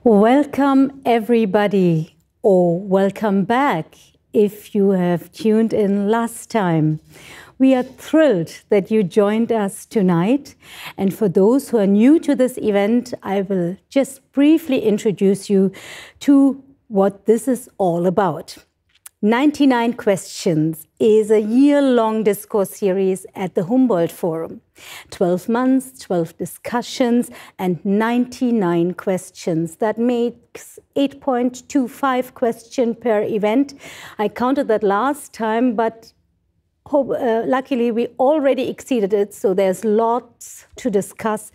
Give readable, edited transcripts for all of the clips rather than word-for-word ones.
Welcome everybody, or welcome back if you have tuned in last time. We are thrilled that you joined us tonight, and for those who are new to this event, I will just briefly introduce you to what this is all about. 99 Questions is a year-long discourse series at the Humboldt Forum. 12 months, 12 discussions, and 99 questions. That makes 8.25 questions per event. I counted that last time, but luckily we already exceeded it, so there's lots to discuss,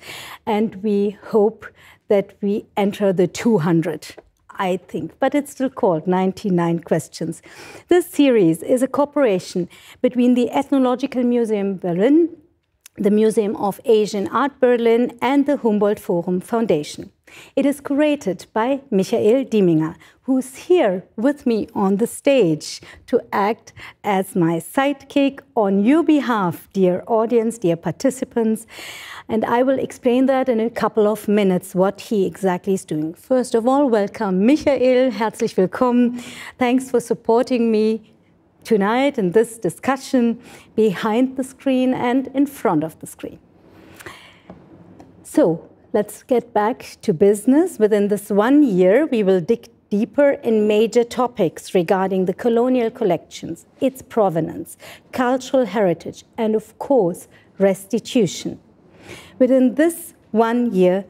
and we hope that we enter the 200. I think, but it's still called 99 Questions. This series is a cooperation between the Ethnological Museum Berlin, the Museum of Asian Art Berlin, and the Humboldt Forum Foundation. It is curated by Michael Dieminger, who's here with me on the stage to act as my sidekick on your behalf, dear audience, dear participants. And I will explain that in a couple of minutes, what he exactly is doing. First of all, welcome Michael, herzlich willkommen. Thanks for supporting me tonight in this discussion behind the screen and in front of the screen. So let's get back to business. Within this 1 year, we will dig deeper in major topics regarding the colonial collections, its provenance, cultural heritage, and of course, restitution. Within this 1 year,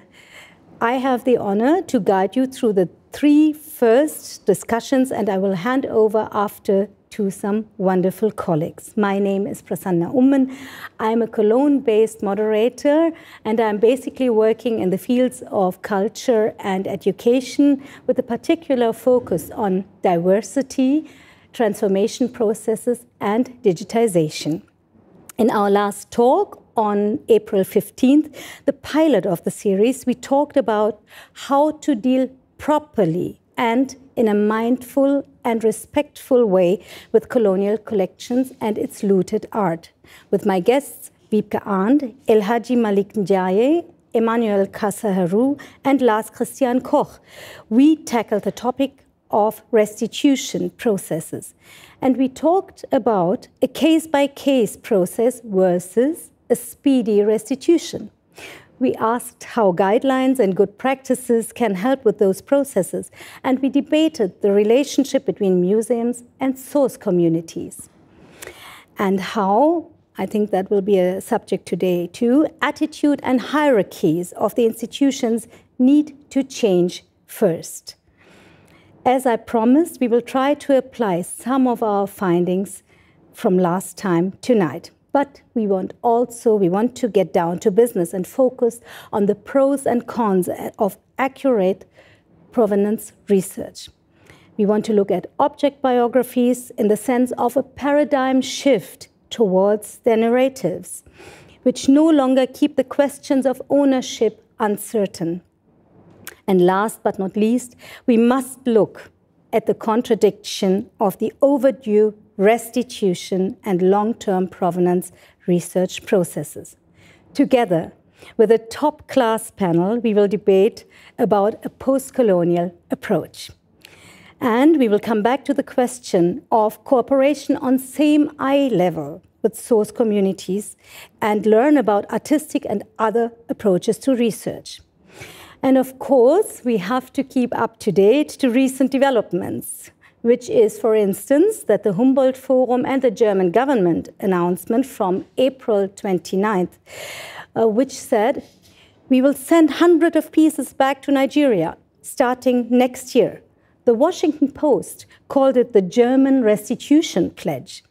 I have the honor to guide you through the 3 first discussions, and I will hand over after to some wonderful colleagues. My name is Prasanna Umman. I'm a Cologne-based moderator, and I'm basically working in the fields of culture and education with a particular focus on diversity, transformation processes, and digitization. In our last talk on April 15th, the pilot of the series, we talked about how to deal properly and in a mindful and respectful way with colonial collections and its looted art. With my guests, Wiebke Arndt, Elhadji Malik Ndiaye, Emmanuel Kassaharu, and Lars Christian Koch, we tackled the topic of restitution processes. And we talked about a case-by-case process versus a speedy restitution. We asked how guidelines and good practices can help with those processes, and we debated the relationship between museums and source communities. And how, I think that will be a subject today too, attitude and hierarchies of the institutions need to change first. As I promised, we will try to apply some of our findings from last time tonight. But we want to get down to business and focus on the pros and cons of accurate provenance research. We want to look at object biographies in the sense of a paradigm shift towards their narratives, which no longer keep the questions of ownership uncertain. And last but not least, we must look at the contradiction of the overdue restitution and long-term provenance research processes. Together with a top-class panel, we will debate about a post-colonial approach. And we will come back to the question of cooperation on same eye level with source communities and learn about artistic and other approaches to research. And of course, we have to keep up to date to recent developments, which is, for instance, that the Humboldt Forum and the German government announcement from April 29th, which said, we will send hundreds of pieces back to Nigeria starting next year. The Washington Post called it the German Restitution Pledge.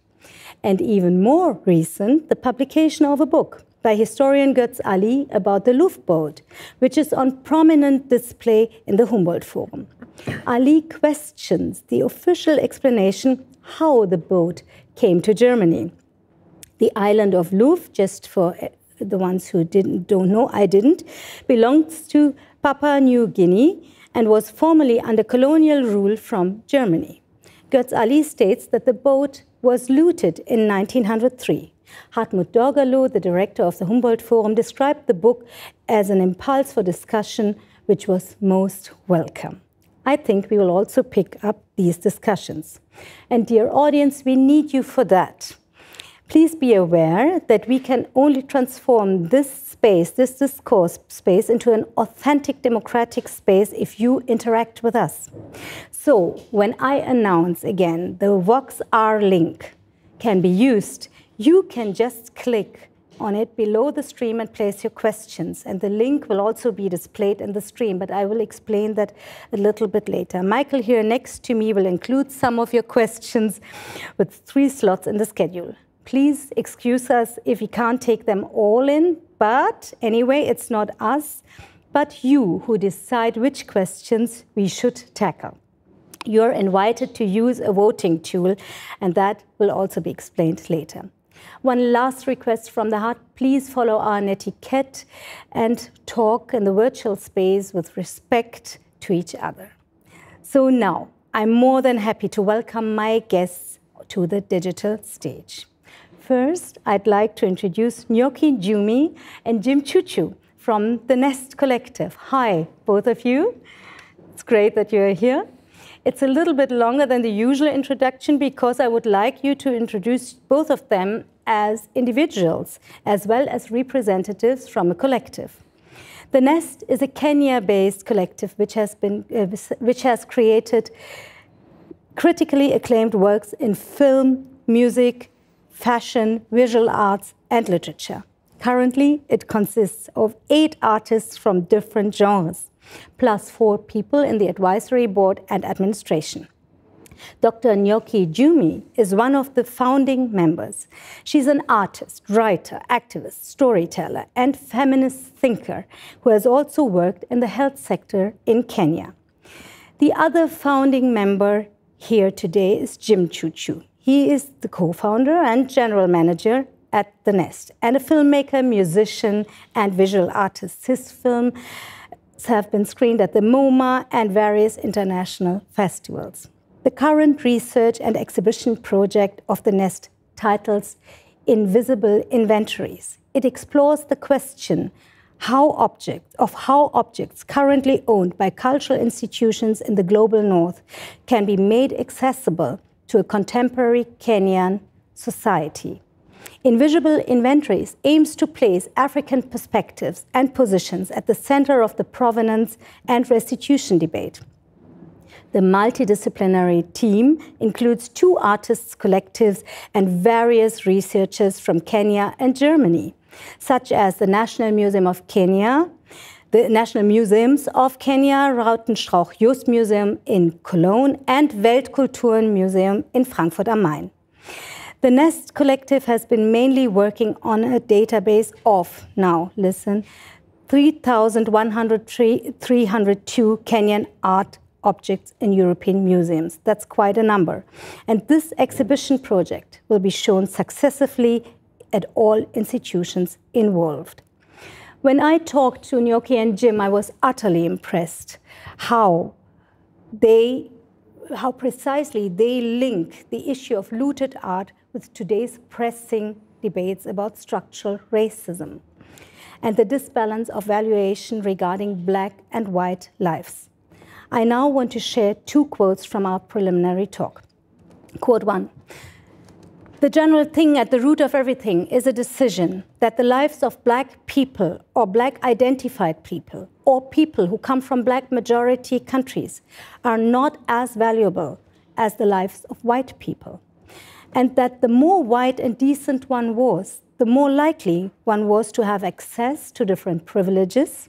And even more recent, the publication of a book by historian Götz Ali about the Luftboot, which is on prominent display in the Humboldt Forum. Ali questions the official explanation how the boat came to Germany. The island of Luft, just for the ones who don't know, I didn't, belongs to Papua New Guinea and was formerly under colonial rule from Germany. Götz Ali states that the boat was looted in 1903. Hartmut Dorgerloh, the director of the Humboldt Forum, described the book as an impulse for discussion which was most welcome. I think we will also pick up these discussions. And dear audience, we need you for that. Please be aware that we can only transform this space, this discourse space, into an authentic democratic space if you interact with us. So when I announce again the VoxR link can be used, you can just click on it below the stream and place your questions. And the link will also be displayed in the stream, but I will explain that a little bit later. Michael here next to me will include some of your questions with 3 slots in the schedule. Please excuse us if we can't take them all in, but anyway, it's not us, but you who decide which questions we should tackle. You're invited to use a voting tool, and that will also be explained later. One last request from the heart, please follow our netiquette and talk in the virtual space with respect to each other. So now, I'm more than happy to welcome my guests to the digital stage. First, I'd like to introduce Nyoki Jumi and Jim Chuchu from the Nest Collective. Hi, both of you. It's great that you're here. It's a little bit longer than the usual introduction because I would like you to introduce both of them as individuals, as well as representatives from a collective. The Nest is a Kenya-based collective which has created critically acclaimed works in film, music, fashion, visual arts, and literature. Currently, it consists of 8 artists from different genres, plus 4 people in the advisory board and administration. Dr. Nyoki Jumi is one of the founding members. She's an artist, writer, activist, storyteller, and feminist thinker who has also worked in the health sector in Kenya. The other founding member here today is Jim Chuchu. He is the co-founder and general manager at The Nest, and a filmmaker, musician, and visual artist. His films have been screened at the MoMA and various international festivals. The current research and exhibition project of The Nest titles Invisible Inventories. It explores the question how objects currently owned by cultural institutions in the global north can be made accessible to a contemporary Kenyan society. Invisible Inventories aims to place African perspectives and positions at the center of the provenance and restitution debate. The multidisciplinary team includes 2 artists' collectives and various researchers from Kenya and Germany, such as the National Museum of Kenya, the National Museums of Kenya, Rautenstrauch-Jost Museum in Cologne, and Weltkulturmuseum in Frankfurt am Main. The Nest Collective has been mainly working on a database of, now listen, 3,302 Kenyan art objects in European museums. That's quite a number. And this exhibition project will be shown successively at all institutions involved. When I talked to Nyoki and Jim, I was utterly impressed how precisely they link the issue of looted art with today's pressing debates about structural racism and the disbalance of valuation regarding Black and white lives. I now want to share 2 quotes from our preliminary talk. Quote 1. The general thing at the root of everything is a decision that the lives of Black people or Black identified people or people who come from Black majority countries are not as valuable as the lives of white people. And that the more white and decent one was, the more likely one was to have access to different privileges,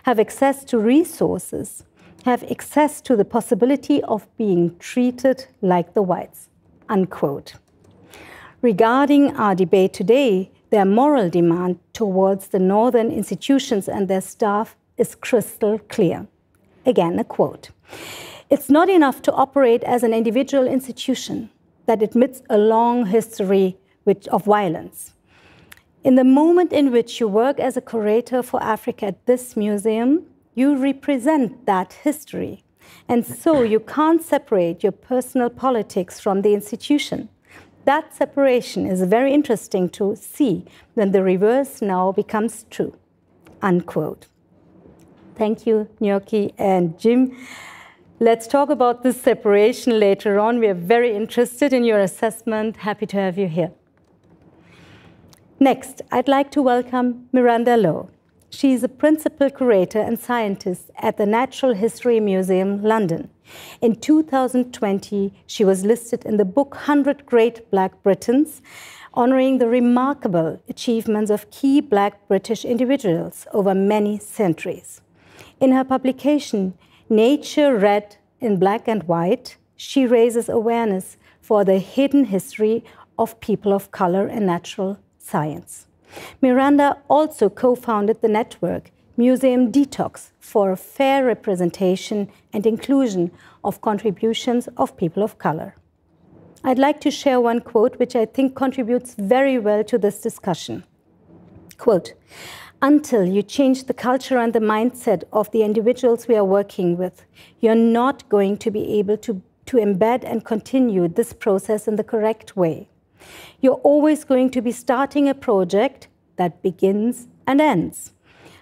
have access to resources, have access to the possibility of being treated like the whites, unquote. Regarding our debate today, their moral demand towards the northern institutions and their staff is crystal clear. Again, a quote. It's not enough to operate as an individual institution that admits a long history of violence. In the moment in which you work as a curator for Africa at this museum, you represent that history. And so you can't separate your personal politics from the institution. That separation is very interesting to see when the reverse now becomes true, unquote. Thank you, Gnocchi and Jim. Let's talk about this separation later on. We are very interested in your assessment. Happy to have you here. Next, I'd like to welcome Miranda Lowe. She is a principal curator and scientist at the Natural History Museum, London. In 2020, she was listed in the book 100 Great Black Britons, honoring the remarkable achievements of key Black British individuals over many centuries. In her publication, Nature Read in Black and White, she raises awareness for the hidden history of people of color in natural science. Miranda also co-founded the network Museum Detox for a fair representation and inclusion of contributions of people of color. I'd like to share one quote which I think contributes very well to this discussion. Quote, "Until you change the culture and the mindset of the individuals we are working with, you're not going to be able to embed and continue this process in the correct way. You're always going to be starting a project that begins and ends.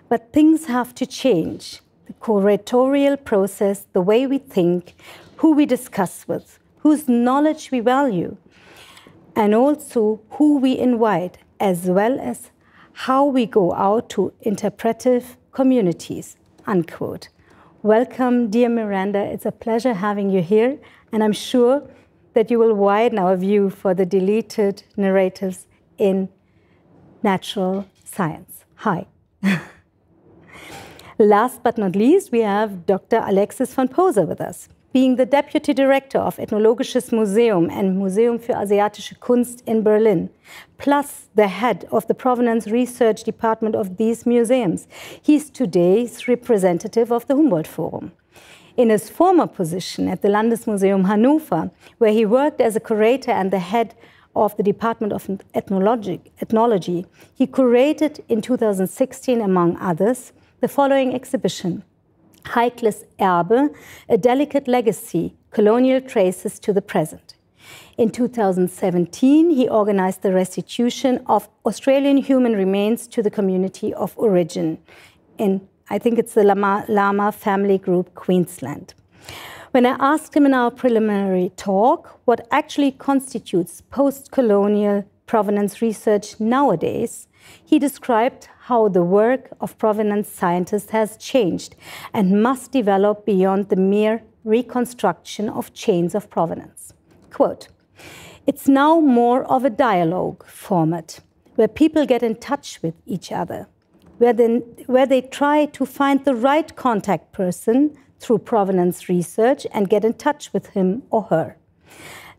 But things have to change. The curatorial process, the way we think, who we discuss with, whose knowledge we value, and also who we invite, as well as how we go out to interpretive communities," unquote. Welcome, dear Miranda. It's a pleasure having you here, and I'm sure that you will widen our view for the deleted narratives in natural science. Hi. Last but not least, we have Dr. Alexis von Poser with us. Being the Deputy Director of Ethnologisches Museum and Museum für Asiatische Kunst in Berlin, plus the head of the Provenance Research Department of these museums, he's today's representative of the Humboldt Forum. In his former position at the Landesmuseum Hannover, where he worked as a curator and the head of the Department of Ethnology, he curated in 2016, among others, the following exhibition: Heikles Erbe, A Delicate Legacy, Colonial Traces to the Present. In 2017, he organized the restitution of Australian human remains to the community of origin in, I think it's the Lama Family Group, Queensland. When I asked him in our preliminary talk what actually constitutes post-colonial provenance research nowadays, he described how the work of provenance scientists has changed and must develop beyond the mere reconstruction of chains of provenance. Quote, "It's now more of a dialogue format where people get in touch with each other, where they try to find the right contact person through provenance research and get in touch with him or her.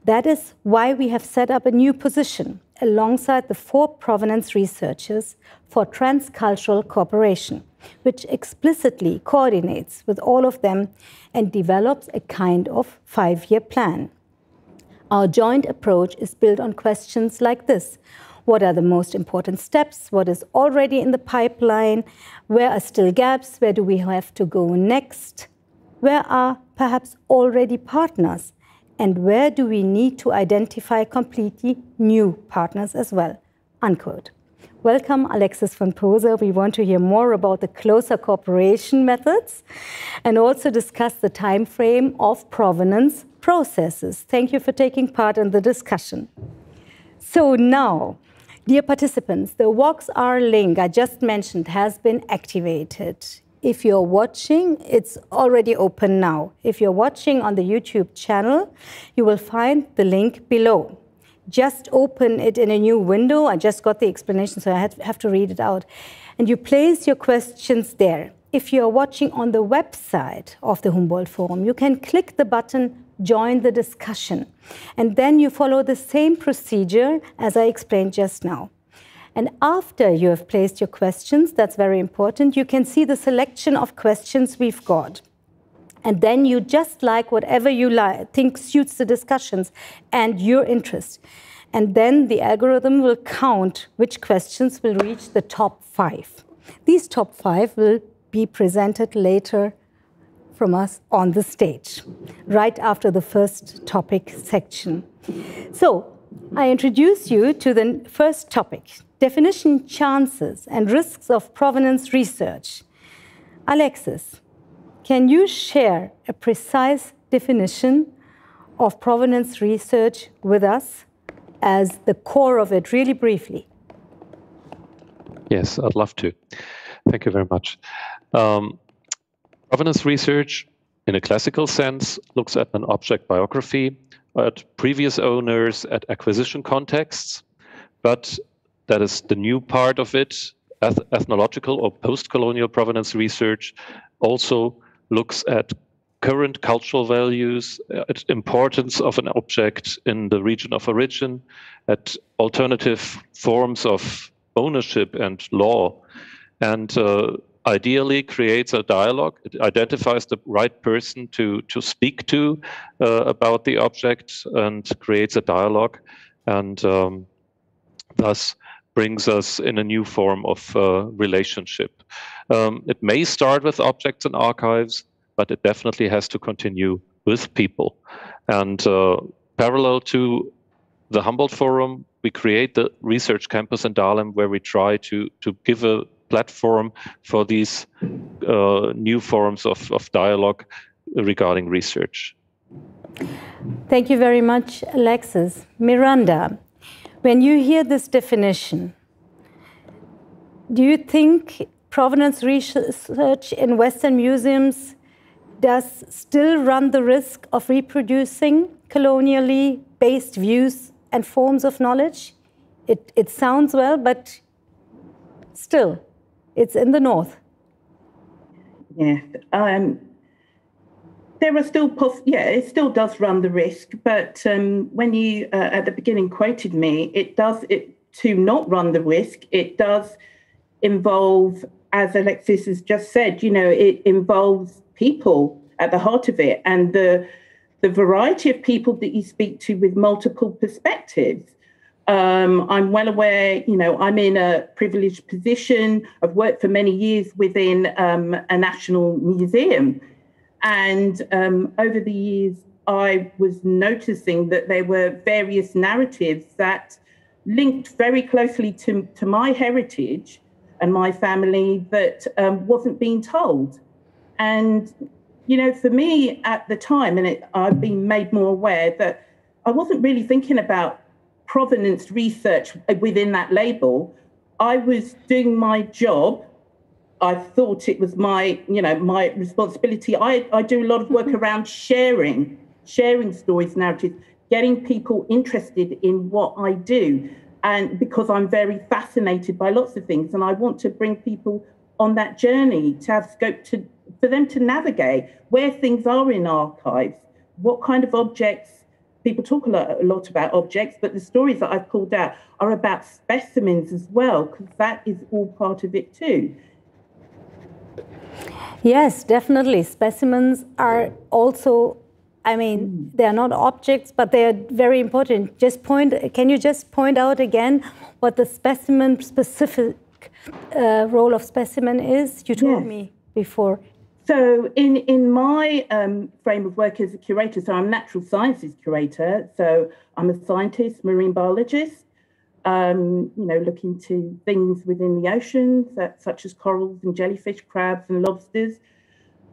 That is why we have set up a new position alongside the 4 provenance researchers for transcultural cooperation, which explicitly coordinates with all of them and develops a kind of 5-year plan. Our joint approach is built on questions like this: what are the most important steps? What is already in the pipeline? Where are still gaps? Where do we have to go next? Where are perhaps already partners? And where do we need to identify completely new partners as well?" Unquote. Welcome, Alexis von Poser. We want to hear more about the closer cooperation methods and also discuss the time frame of provenance processes. Thank you for taking part in the discussion. So now, dear participants, the WOX-R link I just mentioned has been activated. If you're watching, it's already open now. If you're watching on the YouTube channel, you will find the link below. Just open it in a new window. I just got the explanation, so I have to read it out. And you place your questions there. If you're watching on the website of the Humboldt Forum, you can click the button, Join the Discussion. And then you follow the same procedure as I explained just now. And after you have placed your questions, that's very important, you can see the selection of questions we've got. And then you just like whatever you think suits the discussions and your interest. And then the algorithm will count which questions will reach the top 5. These top 5 will be presented later from us on the stage, right after the first topic section. So I introduce you to the first topic: definition, chances, and risks of provenance research. Alexis, can you share a precise definition of provenance research with us as the core of it, really briefly? Yes, I'd love to. Thank you very much. Provenance research, in a classical sense, looks at an object biography, at previous owners, at acquisition contexts, but that is the new part of it. Ethnological or post-colonial provenance research also looks at current cultural values, at importance of an object in the region of origin, at alternative forms of ownership and law, and ideally creates a dialogue. It identifies the right person to speak to about the object and creates a dialogue, and thus brings us in a new form of relationship. It may start with objects and archives, but it definitely has to continue with people. And parallel to the Humboldt Forum, we create the research campus in Dahlem, where we try to give a platform for these new forms of dialogue regarding research. Thank you very much, Alexis. Miranda, when you hear this definition, do you think provenance research in Western museums does still run the risk of reproducing colonially based views and forms of knowledge? It sounds well, but still, it's in the North. Yeah, there are still, it still does run the risk, but when you at the beginning quoted me, to not run the risk, it does involve, as Alexis has just said, it involves people at the heart of it, and the variety of people that you speak to with multiple perspectives. I'm well aware, I'm in a privileged position. I've worked for many years within a national museum. And over the years, I was noticing that there were various narratives that linked very closely to my heritage and my family that wasn't being told. And, for me at the time, and I've been made more aware that I wasn't really thinking about provenance research within that label. I was doing my job. I thought it was my responsibility. I do a lot of work around sharing stories, narratives, getting people interested in what I do. And because I'm very fascinated by lots of things, and I want to bring people on that journey to have scope for them to navigate where things are in archives, what kind of objects. People talk a lot about objects, but the stories that I've pulled out are about specimens as well, because that is all part of it too. Yes, definitely. Specimens are also, they're not objects, but they're very important. Can you just point out again what the specific role of specimen is? You told me before. So in my frame of work as a curator, so I'm a natural sciences curator, so I'm a scientist, marine biologist, looking to things within the oceans, such as corals and jellyfish, crabs and lobsters.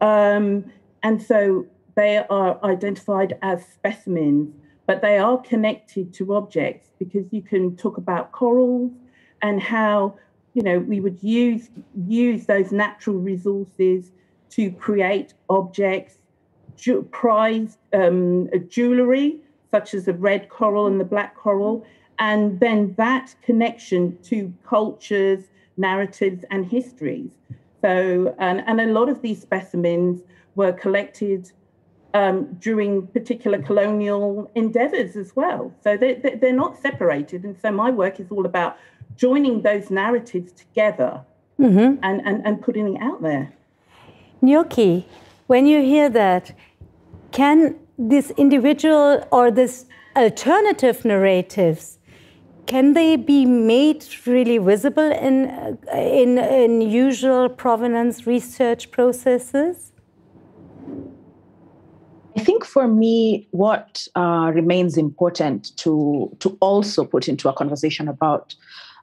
And so they are identified as specimens, but they are connected to objects, because you can talk about corals and how, we would use those natural resources to create objects, prized jewellery, such as the red coral and the black coral, and then that connection to cultures, narratives, and histories. So, and a lot of these specimens were collected during particular colonial endeavours as well. So they're not separated. And so my work is all about joining those narratives together and putting it out there. Nyoki, when you hear that, can this individual or this alternative narratives, can they be made really visible in usual provenance research processes? I think for me, what remains important to also put into a conversation about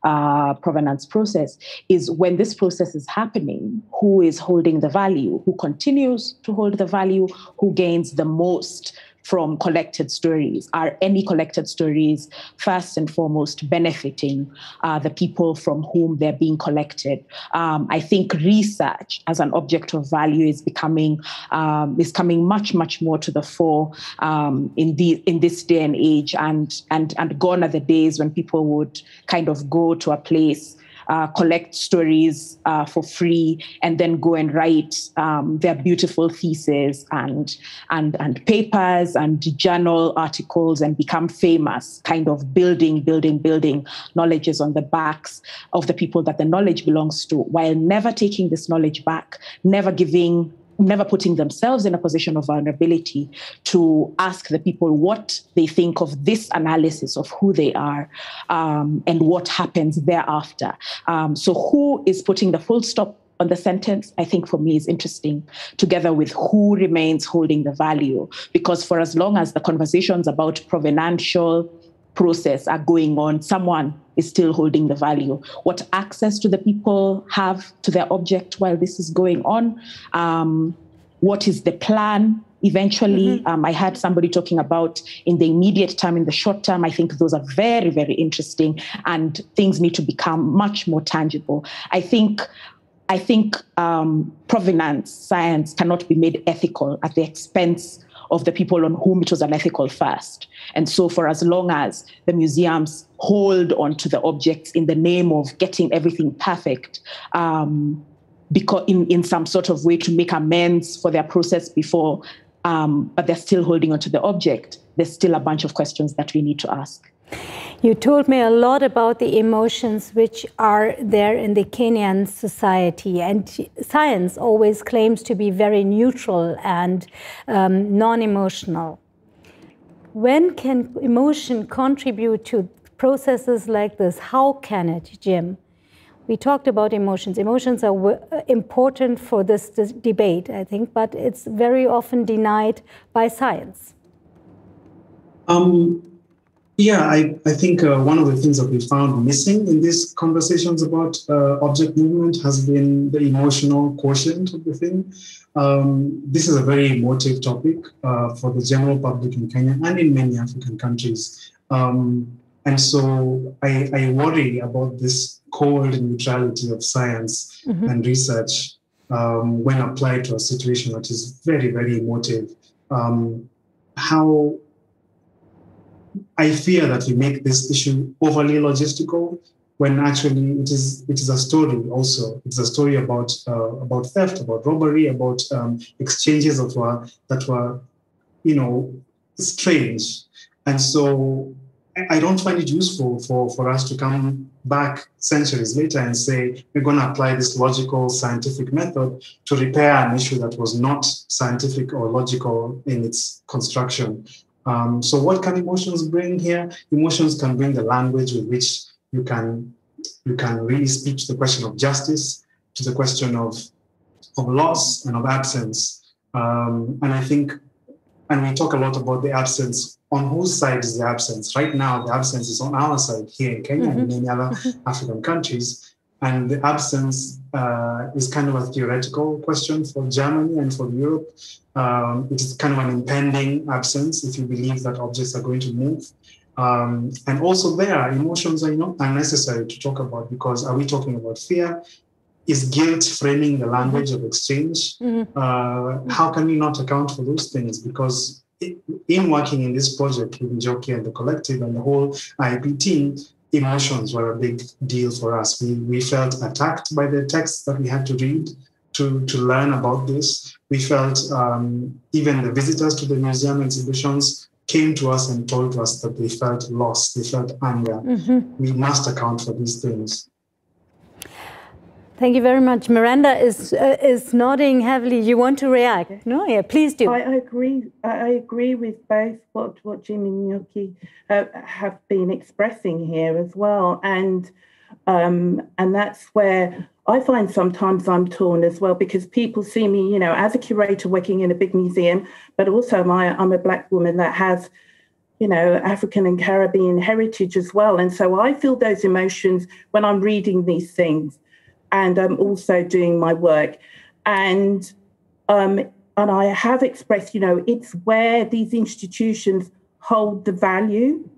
provenance process, is when this process is happening, who is holding the value, who continues to hold the value, who gains the most from collected stories? Are any collected stories first and foremost benefiting the people from whom they're being collected? I think research as an object of value is coming much, much more to the fore in this day and age, and gone are the days when people would kind of go to a place, collect stories for free, and then go and write their beautiful theses and papers and journal articles and become famous, kind of building knowledges on the backs of the people that the knowledge belongs to, while never taking this knowledge back, never putting themselves in a position of vulnerability to ask the people what they think of this analysis of who they are, and what happens thereafter. So who is putting the full stop on the sentence, I think for me is interesting, together with who remains holding the value. Because for as long as the conversations about provenantial process are going on, someone is still holding the value. What access do the people have to their object while this is going on? What is the plan eventually? I had somebody talking about in the immediate term, in the short term. I think those are very, very interesting, and things need to become much more tangible. I think provenance science cannot be made ethical at the expense of the people on whom it was unethical first. And so for as long as the museums hold on to the objects in the name of getting everything perfect, because in some sort of way to make amends for their process before, but they're still holding on to the object, there's still a bunch of questions that we need to ask. You told me a lot about the emotions which are there in the Kenyan society, and science always claims to be very neutral and non-emotional. When can emotion contribute to processes like this? How can it, Jim? We talked about emotions. Emotions are important for this debate, I think, but it's very often denied by science. Yeah, I think one of the things that we found missing in these conversations about object movement has been the emotional quotient of the thing. This is a very emotive topic for the general public in Kenya and in many African countries. And so I worry about this cold neutrality of science and research when applied to a situation that is very, very emotive. How I fear that we make this issue overly logistical when actually it is a story also. It's a story about theft, about robbery, about exchanges that were strange. And so I don't find it useful for us to come back centuries later and say we're going to apply this logical scientific method to repair an issue that was not scientific or logical in its construction. So what can emotions bring here? Emotions can bring the language with which you can really speak to the question of justice, to the question of loss and of absence. And I think, and we talk a lot about the absence. On whose side is the absence? Right now, the absence is on our side here in Kenya and many other African countries. And the absence is kind of a theoretical question for Germany and for Europe. It is kind of an impending absence if you believe that objects are going to move. And also there, emotions are not unnecessary to talk about, because are we talking about fear? Is guilt framing the language of exchange? How can we not account for those things? Because in working in this project with Njoki and the collective and the whole IEP team, emotions were a big deal for us. We felt attacked by the texts that we had to read to learn about this. We felt even the visitors to the museum exhibitions came to us and told us that they felt lost, they felt anger. We must account for these things. Thank you very much. Miranda is nodding heavily. You want to react? No? Yeah, please do. I agree. I agree with both what Jim and Njoki have been expressing here as well, and that's where I find sometimes I'm torn as well, because people see me, as a curator working in a big museum, but also I'm a Black woman that has African and Caribbean heritage as well. And so I feel those emotions when I'm reading these things, and I'm also doing my work. And I have expressed, it's where these institutions hold the value,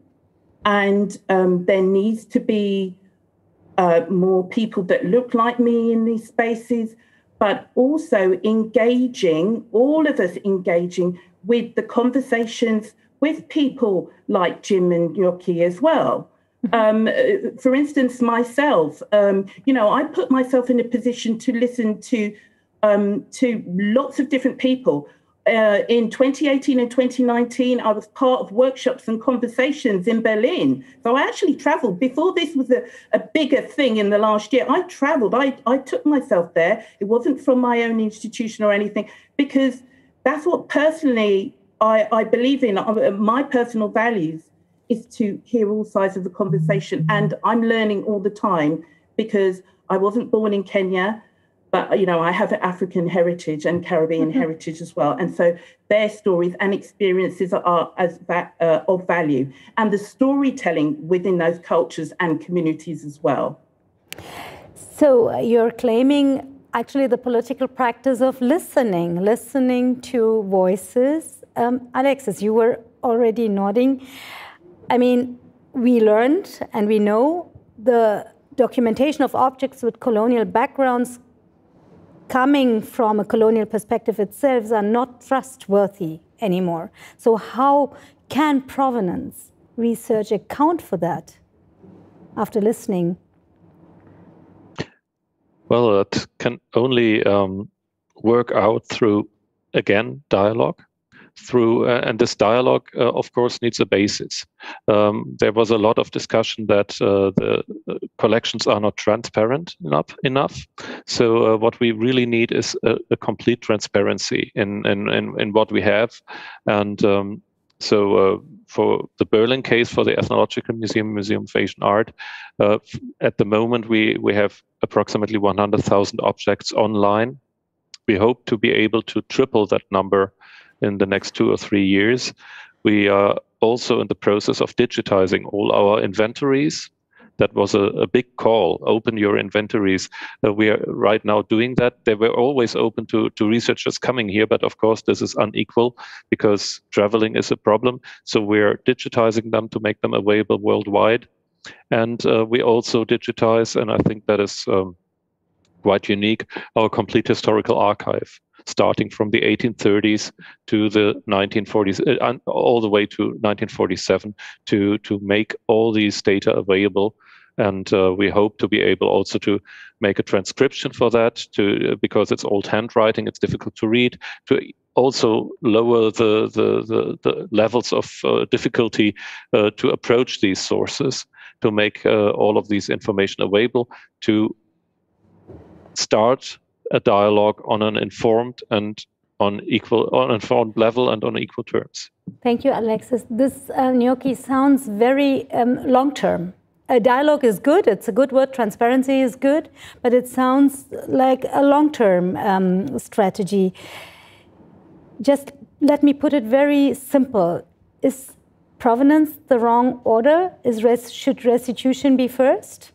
and there needs to be more people that look like me in these spaces, but also all of us engaging with the conversations with people like Jim and Nyoki as well. For instance, myself, I put myself in a position to listen to lots of different people. In 2018 and 2019, I was part of workshops and conversations in Berlin. So I actually traveled. Before this was a bigger thing in the last year, I traveled. I took myself there. It wasn't from my own institution or anything, because that's what personally I believe in. My personal values is to hear all sides of the conversation. And I'm learning all the time, because I wasn't born in Kenya, but, I have African heritage and Caribbean heritage as well. And so their stories and experiences are of value, and the storytelling within those cultures and communities as well. So you're claiming actually the political practice of listening to voices. Alexis, you were already nodding. I mean, we learned and we know the documentation of objects with colonial backgrounds coming from a colonial perspective itself are not trustworthy anymore. So how can provenance research account for that after listening? Well, it can only work out through, again, dialogue. And this dialogue, of course, needs a basis. There was a lot of discussion that the collections are not transparent enough. So what we really need is a complete transparency in what we have. And so for the Berlin case, for the Ethnological Museum of Asian Art, at the moment we have approximately 100,000 objects online. We hope to be able to triple that number in the next 2 or 3 years. We are also in the process of digitizing all our inventories. That was a big call, open your inventories. We are right now doing that. They were always open to researchers coming here, but of course this is unequal because traveling is a problem. So we're digitizing them to make them available worldwide. And we also digitize, and I think that is quite unique, our complete historical archive, starting from the 1830s to the 1940s, all the way to 1947, to make all these data available. And we hope to be able also to make a transcription for that, because it's old handwriting, it's difficult to read, to also lower the levels of difficulty to approach these sources, to make all of these information available, to start a dialogue on an informed and on informed level and on equal terms. Thank you, Alexis. This, Nyoki, sounds very long-term. A dialogue is good, it's a good word, transparency is good, but it sounds like a long-term strategy. Just let me put it very simple. Is provenance the wrong order? Should restitution be first?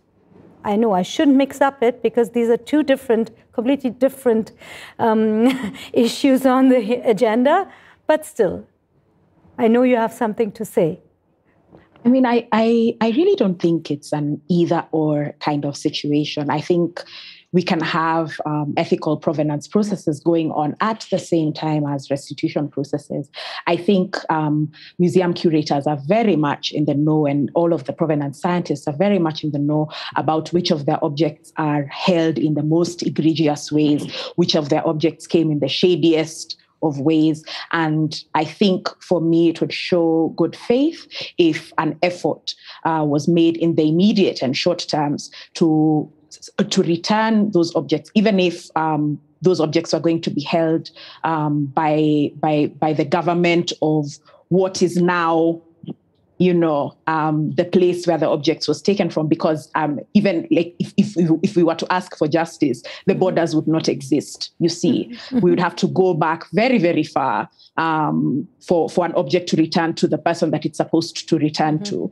I know I shouldn't mix up it, because these are two completely different issues on the agenda, but still, I know you have something to say. I mean, I really don't think it's an either or kind of situation. I think we can have ethical provenance processes going on at the same time as restitution processes. I think museum curators are very much in the know, and all of the provenance scientists are very much in the know about which of their objects are held in the most egregious ways, which of their objects came in the shadiest of ways. And I think for me, it would show good faith if an effort was made in the immediate and short terms to return those objects, even if those objects are going to be held by the government of what is now the place where the objects was taken from, because even like if we were to ask for justice, the borders would not exist. You see, we would have to go back very, very far for an object to return to the person that it's supposed to return to.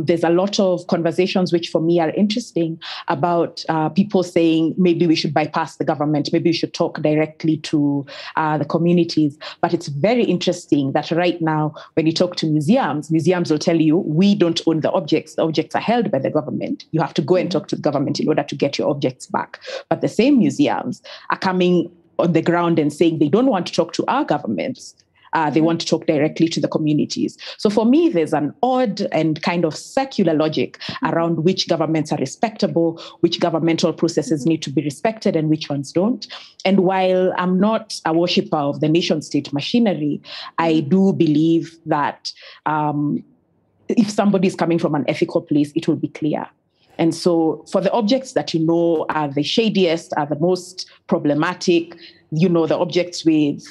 There's a lot of conversations which for me are interesting about people saying maybe we should bypass the government, maybe we should talk directly to the communities. But it's very interesting that right now, when you talk to museums will tell you, we don't own the objects. The objects are held by the government. You have to go and talk to the government in order to get your objects back. But the same museums are coming on the ground and saying they don't want to talk to our governments. They want to talk directly to the communities. So for me, there's an odd and kind of secular logic around which governments are respectable, which governmental processes need to be respected and which ones don't. And while I'm not a worshipper of the nation state machinery, I do believe that if somebody is coming from an ethical place, it will be clear. And so for the objects that are the shadiest, are the most problematic, the objects which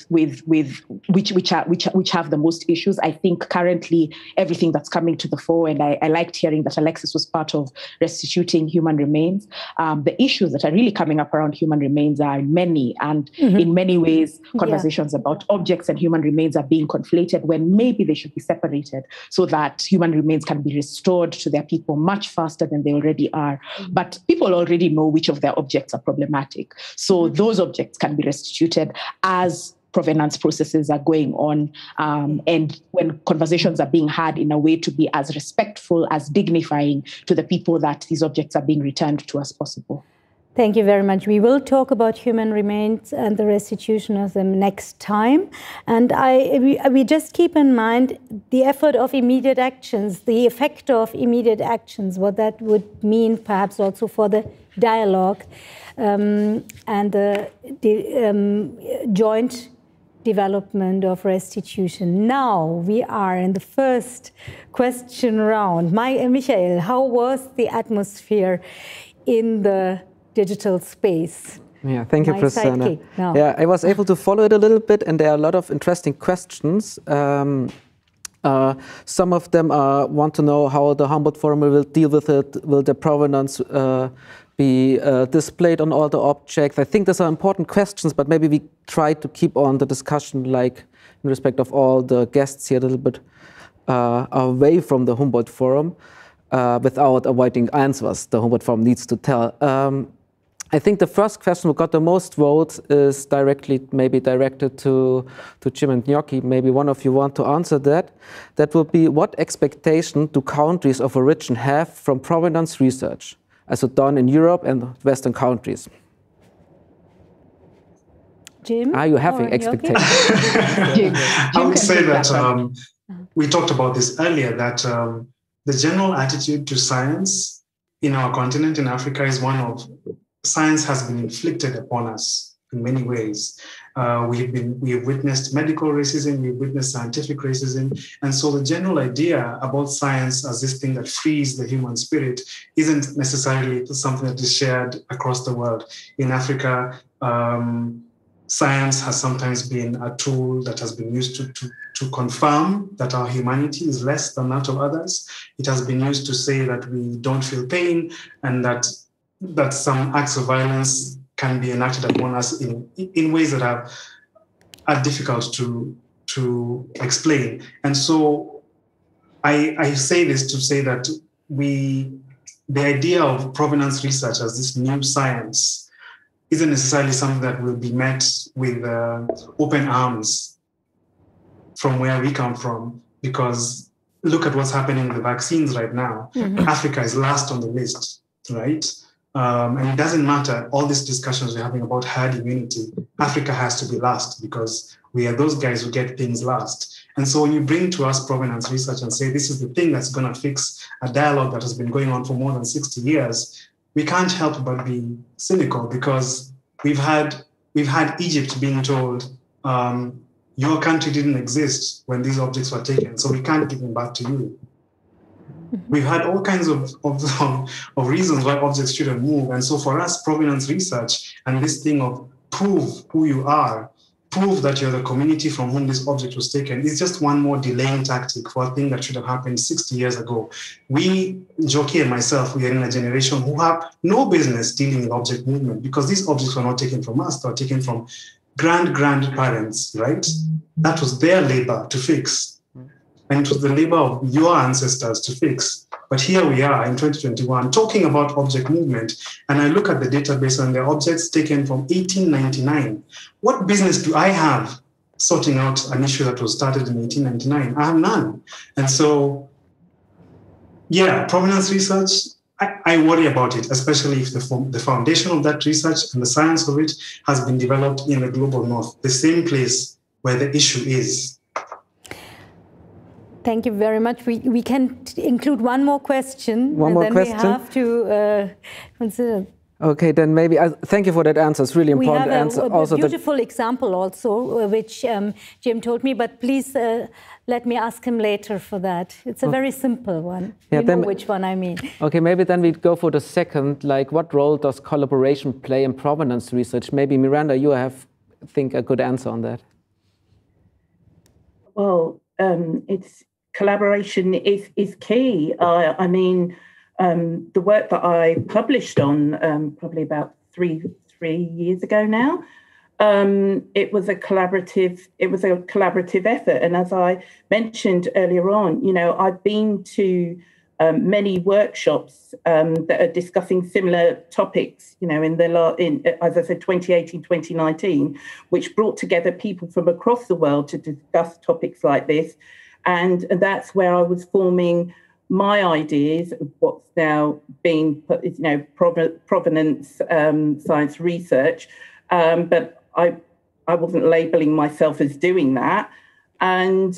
have the most issues, I think currently everything that's coming to the fore, and I liked hearing that Alexis was part of restituting human remains. The issues that are really coming up around human remains are many, and in many ways, conversations about objects and human remains are being conflated when maybe they should be separated so that human remains can be restored to their people much faster than they already are. But people already know which of their objects are problematic. So those objects can be restituted as provenance processes are going on, and when conversations are being had in a way to be as respectful, as dignifying to the people that these objects are being returned to as possible. Thank you very much. We will talk about human remains and the restitution of them next time. And we just keep in mind the effort of immediate actions, the effect of immediate actions, what that would mean perhaps also for the dialogue and the joint development of restitution. Now we are in the first question round. Michael, how was the atmosphere in the digital space? Yeah, thank you, Prasanna. Yeah, I was able to follow it a little bit, and there are a lot of interesting questions. Some of them want to know how the Humboldt Forum will deal with it. Will the provenance be displayed on all the objects? I think those are important questions, but maybe we try to keep on the discussion, like in respect of all the guests here, a little bit away from the Humboldt Forum without avoiding answers the Humboldt Forum needs to tell. I think the first question who got the most votes is maybe directed to Jim and Gnocchi. Maybe one of you want to answer that. That would be, what expectation do countries of origin have from provenance research, as done in Europe and Western countries? Jim? Are you having expectations? I would say that we talked about this earlier, that the general attitude to science in our continent, in Africa, is one of science has been inflicted upon us in many ways. We have witnessed medical racism, we've witnessed scientific racism. And so the general idea about science as this thing that frees the human spirit isn't necessarily something that is shared across the world. In Africa, science has sometimes been a tool that has been used to confirm that our humanity is less than that of others. It has been used to say that we don't feel pain, and that some acts of violence can be enacted upon us in ways that are difficult to explain. And so I say this to say that the idea of provenance research as this new science isn't necessarily something that will be met with open arms from where we come from, because look at what's happening with the vaccines right now. Africa is last on the list, right? And it doesn't matter, all these discussions we're having about herd immunity, Africa has to be last because we are those guys who get things last. And so when you bring to us provenance research and say this is the thing that's going to fix a dialogue that has been going on for more than 60 years, we can't help but be cynical, because we've had Egypt being told, your country didn't exist when these objects were taken, so we can't give them back to you. We've had all kinds of reasons why objects shouldn't move. And so for us, provenance research and this thing of prove who you are prove that you're the community from whom this object was taken is just one more delaying tactic for a thing that should have happened 60 years ago. We, Joki and myself, we are in a generation who have no business dealing with object movement because these objects were not taken from us, they were taken from grandparents, right? That was their labor to fix. And it was the labor of your ancestors to fix. But here we are in 2021 talking about object movement. And I look at the database and the objects taken from 1899. What business do I have sorting out an issue that was started in 1899? I have none. And so, yeah, provenance research, I worry about it, especially if the foundation of that research and the science of it has been developed in the global north, the same place where the issue is. Thank you very much. We can include one more question. One more question. We have to consider. Okay, then maybe, thank you for that answer. It's really important. We have a beautiful example also, which Jim told me, but please let me ask him later for that. It's a very simple one. Yeah, you know which one I mean. Okay, maybe then we'd go for the second, like what role does collaboration play in provenance research? Maybe Miranda, you have, I think, a good answer on that. Well, collaboration is key. I mean, the work that I published on probably about three years ago now, it was a collaborative effort. And as I mentioned earlier on, you know, I've been to many workshops that are discussing similar topics, you know, as I said, 2018, 2019, which brought together people from across the world to discuss topics like this. And that's where I was forming my ideas of what's now being, you know, provenance science research. But I wasn't labeling myself as doing that. And,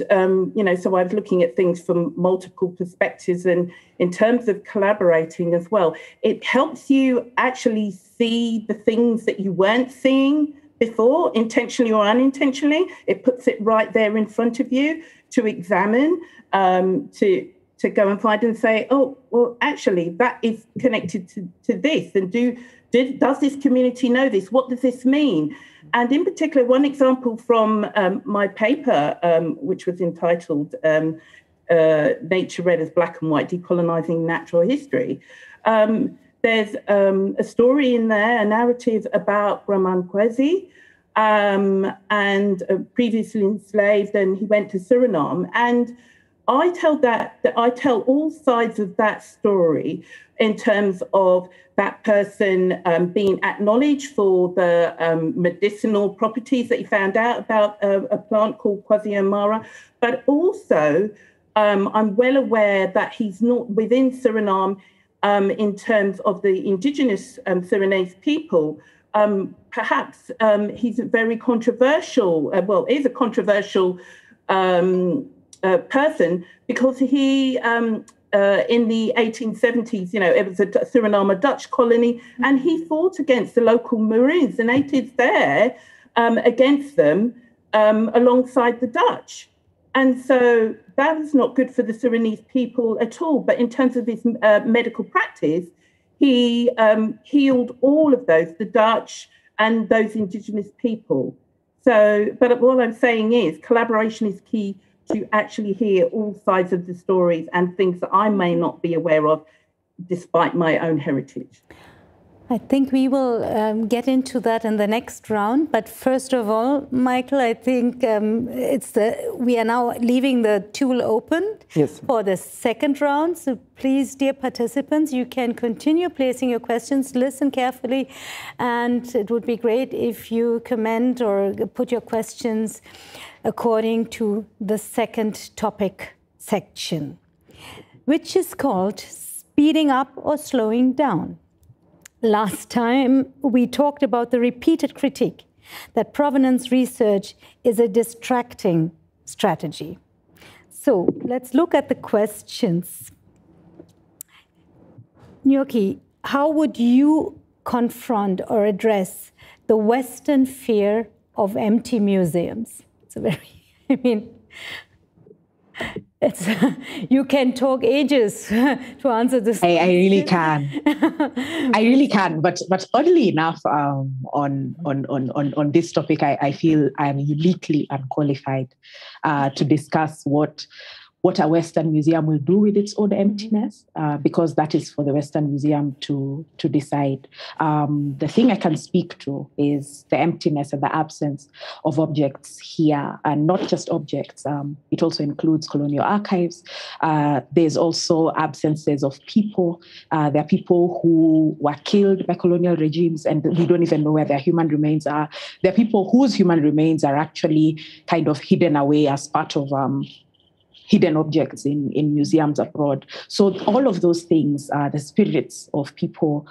you know, so I was looking at things from multiple perspectives. And in terms of collaborating as well, it helps you actually see the things that you weren't seeing before, intentionally or unintentionally. It puts it right there in front of you to examine, to go and find and say, oh, well, actually, that is connected to this. And does this community know this? What does this mean? And in particular, one example from my paper, which was entitled Nature Read as Black and White, Decolonising Natural History, there's a story in there, a narrative about Graman Kwesi, and previously enslaved, and he went to Suriname. And I tell all sides of that story in terms of that person being acknowledged for the medicinal properties that he found out about a plant called Kwasi Amara, but also I'm well aware that he's not within Suriname in terms of the indigenous Surinamese people. Perhaps he's a very controversial, is a controversial person because he, in the 1870s, you know, it was a Suriname Dutch colony, and he fought against the local Maroons, the natives there, against them alongside the Dutch. And so that was not good for the Surinamese people at all. But in terms of his medical practice, he healed all of those, the Dutch and those indigenous people. So, but what I'm saying is collaboration is key to actually hear all sides of the stories and things that I may not be aware of, despite my own heritage. I think we will get into that in the next round. But first of all, Michael, I think we are now leaving the tool open for the second round. So please, dear participants, you can continue placing your questions, listen carefully, and it would be great if you comment or put your questions according to the second topic section, which is called speeding up or slowing down. Last time, we talked about the repeated critique that provenance research is a distracting strategy. So let's look at the questions. Nyoki, how would you confront or address the Western fear of empty museums? It's a very, It's, you can talk ages to answer this. I really can. I really can. But oddly enough, on this topic, I feel I am uniquely unqualified to discuss what a Western museum will do with its own emptiness, because that is for the Western Museum to decide. The thing I can speak to is the emptiness and the absence of objects here, and not just objects. It also includes colonial archives. There's also absences of people. There are people who were killed by colonial regimes, and we don't even know where their human remains are. There are people whose human remains are actually kind of hidden away as part of hidden objects in museums abroad. So all of those things are the spirits of people,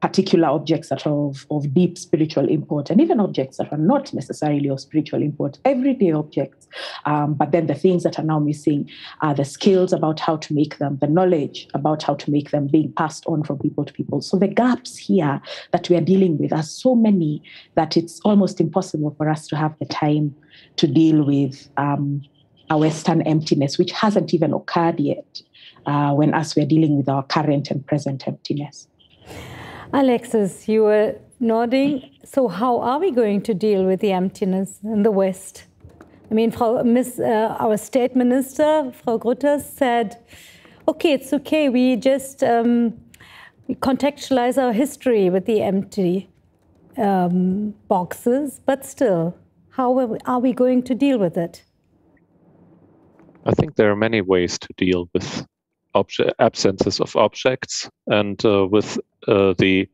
particular objects that are of deep spiritual import, and even objects that are not necessarily of spiritual import, everyday objects. But then the things that are now missing are the skills about how to make them, the knowledge about how to make them being passed on from people to people. So the gaps here that we are dealing with are so many that it's almost impossible for us to have the time to deal with a Western emptiness, which hasn't even occurred yet when us we're dealing with our current and present emptiness. Alexis, you were nodding. So how are we going to deal with the emptiness in the West? I mean, our state minister, Frau Grütters, said, okay, it's okay, we just we contextualize our history with the empty boxes, but still, how are we going to deal with it? I think there are many ways to deal with absences of objects and with the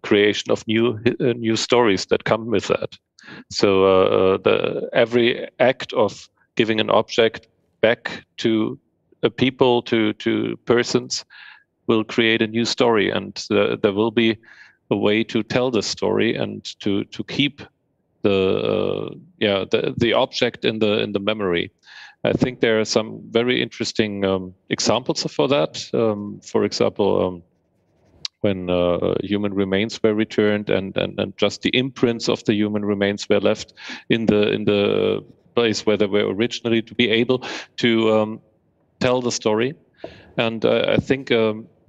creation of new stories that come with that. So every act of giving an object back to a people, to persons, will create a new story, and there will be a way to tell the story and to keep the object in the memory. I think there are some very interesting examples for that. For example, when human remains were returned and just the imprints of the human remains were left in the place where they were originally, to be able to tell the story. And I think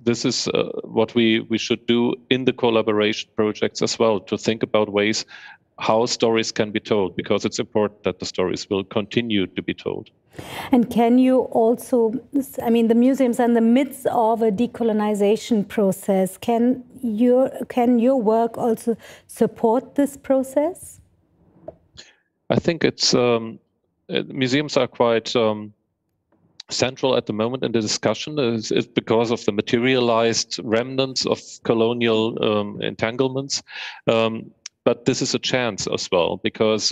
this is what we should do in the collaboration projects as well, to think about ways how stories can be told, because it's important that the stories will continue to be told. And can you also, I mean, the museums are in the midst of a decolonization process. Can your work also support this process? I think it's museums are quite central at the moment in the discussion. It's because of the materialized remnants of colonial entanglements. But this is a chance as well, because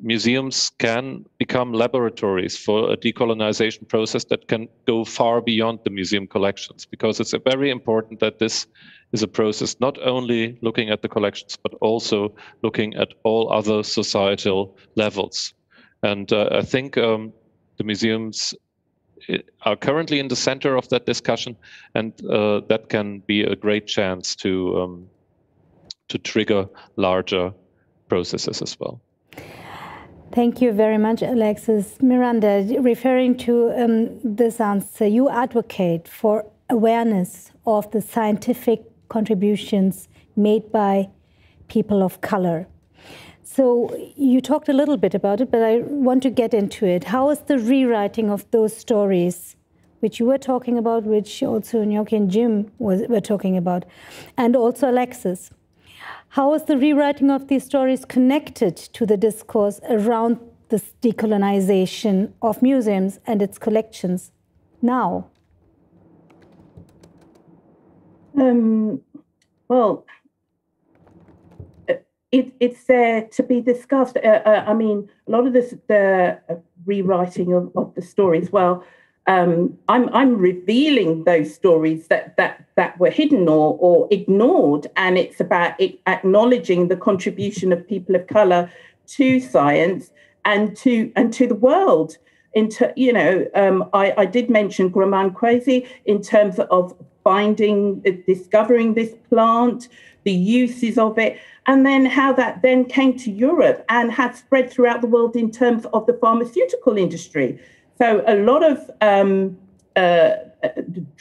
museums can become laboratories for a decolonization process that can go far beyond the museum collections, because it's very important that this is a process not only looking at the collections, but also looking at all other societal levels. And I think the museums are currently in the center of that discussion, and that can be a great chance to trigger larger processes as well. Thank you very much, Alexis. Miranda, referring to this answer, you advocate for awareness of the scientific contributions made by people of color. So you talked a little bit about it, but I want to get into it. How is the rewriting of those stories, which you were talking about, which also Gnocchi and Jim were talking about, and also Alexis? How is the rewriting of these stories connected to the discourse around this decolonization of museums and its collections now? Well, it's there to be discussed. I mean, a lot of the rewriting of the stories, well, I'm revealing those stories that were hidden or ignored, and it's about acknowledging the contribution of people of color to science and to the world. I did mention Graman Kwesi in terms of discovering this plant, the uses of it, and then how that then came to Europe and had spread throughout the world in terms of the pharmaceutical industry. So a lot of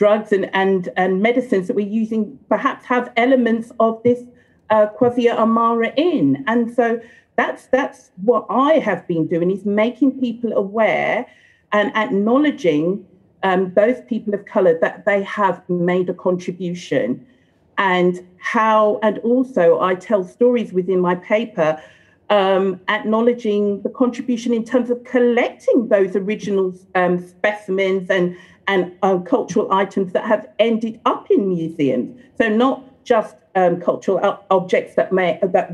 drugs and medicines that we're using perhaps have elements of this Quassia amara in. And so that's what I have been doing, is making people aware and acknowledging those people of colour, that they have made a contribution, and also I tell stories within my paper acknowledging the contribution in terms of collecting those original specimens and cultural items that have ended up in museums. So not just cultural objects that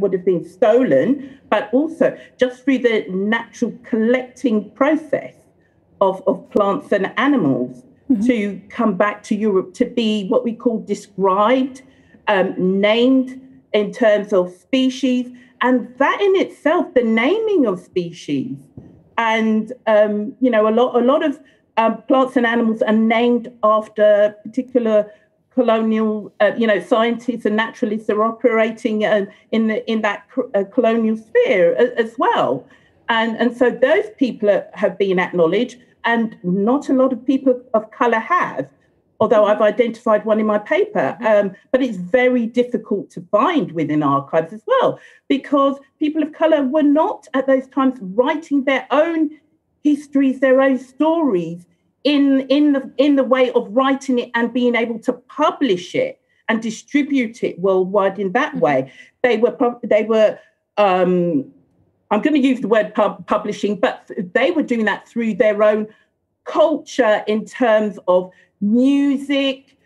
would have been stolen, but also just through the natural collecting process of plants and animals to come back to Europe to be what we call described, named in terms of species, and that in itself, the naming of species, and a lot of plants and animals are named after particular colonial, scientists and naturalists are operating in that colonial sphere as well, and so those people have been acknowledged, and not a lot of people of colour have. Although I've identified one in my paper, but it's very difficult to find within archives as well, because people of colour were not at those times writing their own histories, their own stories in the way of writing it and being able to publish it and distribute it worldwide in that way. They were I'm going to use the word publishing, but they were doing that through their own culture in terms of music,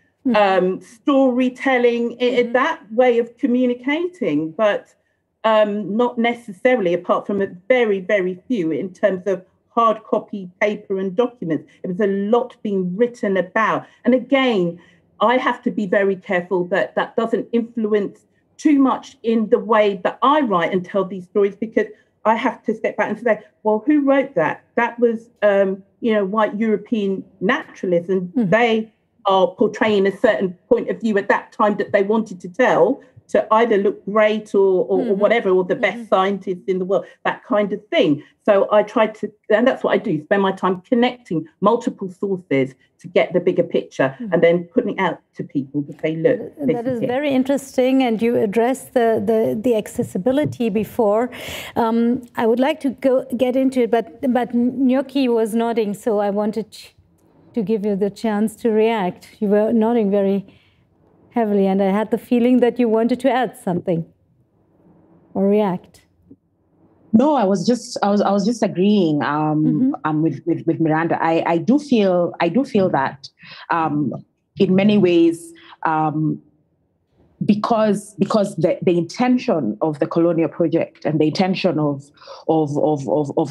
storytelling, that way of communicating, but not necessarily, apart from a very, very few in terms of hard copy paper and documents. It was a lot being written about. And again, I have to be very careful that that doesn't influence too much in the way that I write and tell these stories, because I have to step back and say, well, who wrote that? That was, white European naturalists, and they are portraying a certain point of view at that time that they wanted to tell, to either look great or whatever, or the best scientists in the world, that kind of thing. So I tried to, and that's what I do, spend my time connecting multiple sources to get the bigger picture and then putting it out to people to say, look, that is very interesting, and you addressed the accessibility before. I would like to get into it, but Gnocchi was nodding, so I wanted to give you the chance to react. You were nodding very heavily, and I had the feeling that you wanted to add something or react. No, I was just agreeing with Miranda. I do feel that in many ways, because the intention of the colonial project and the intention of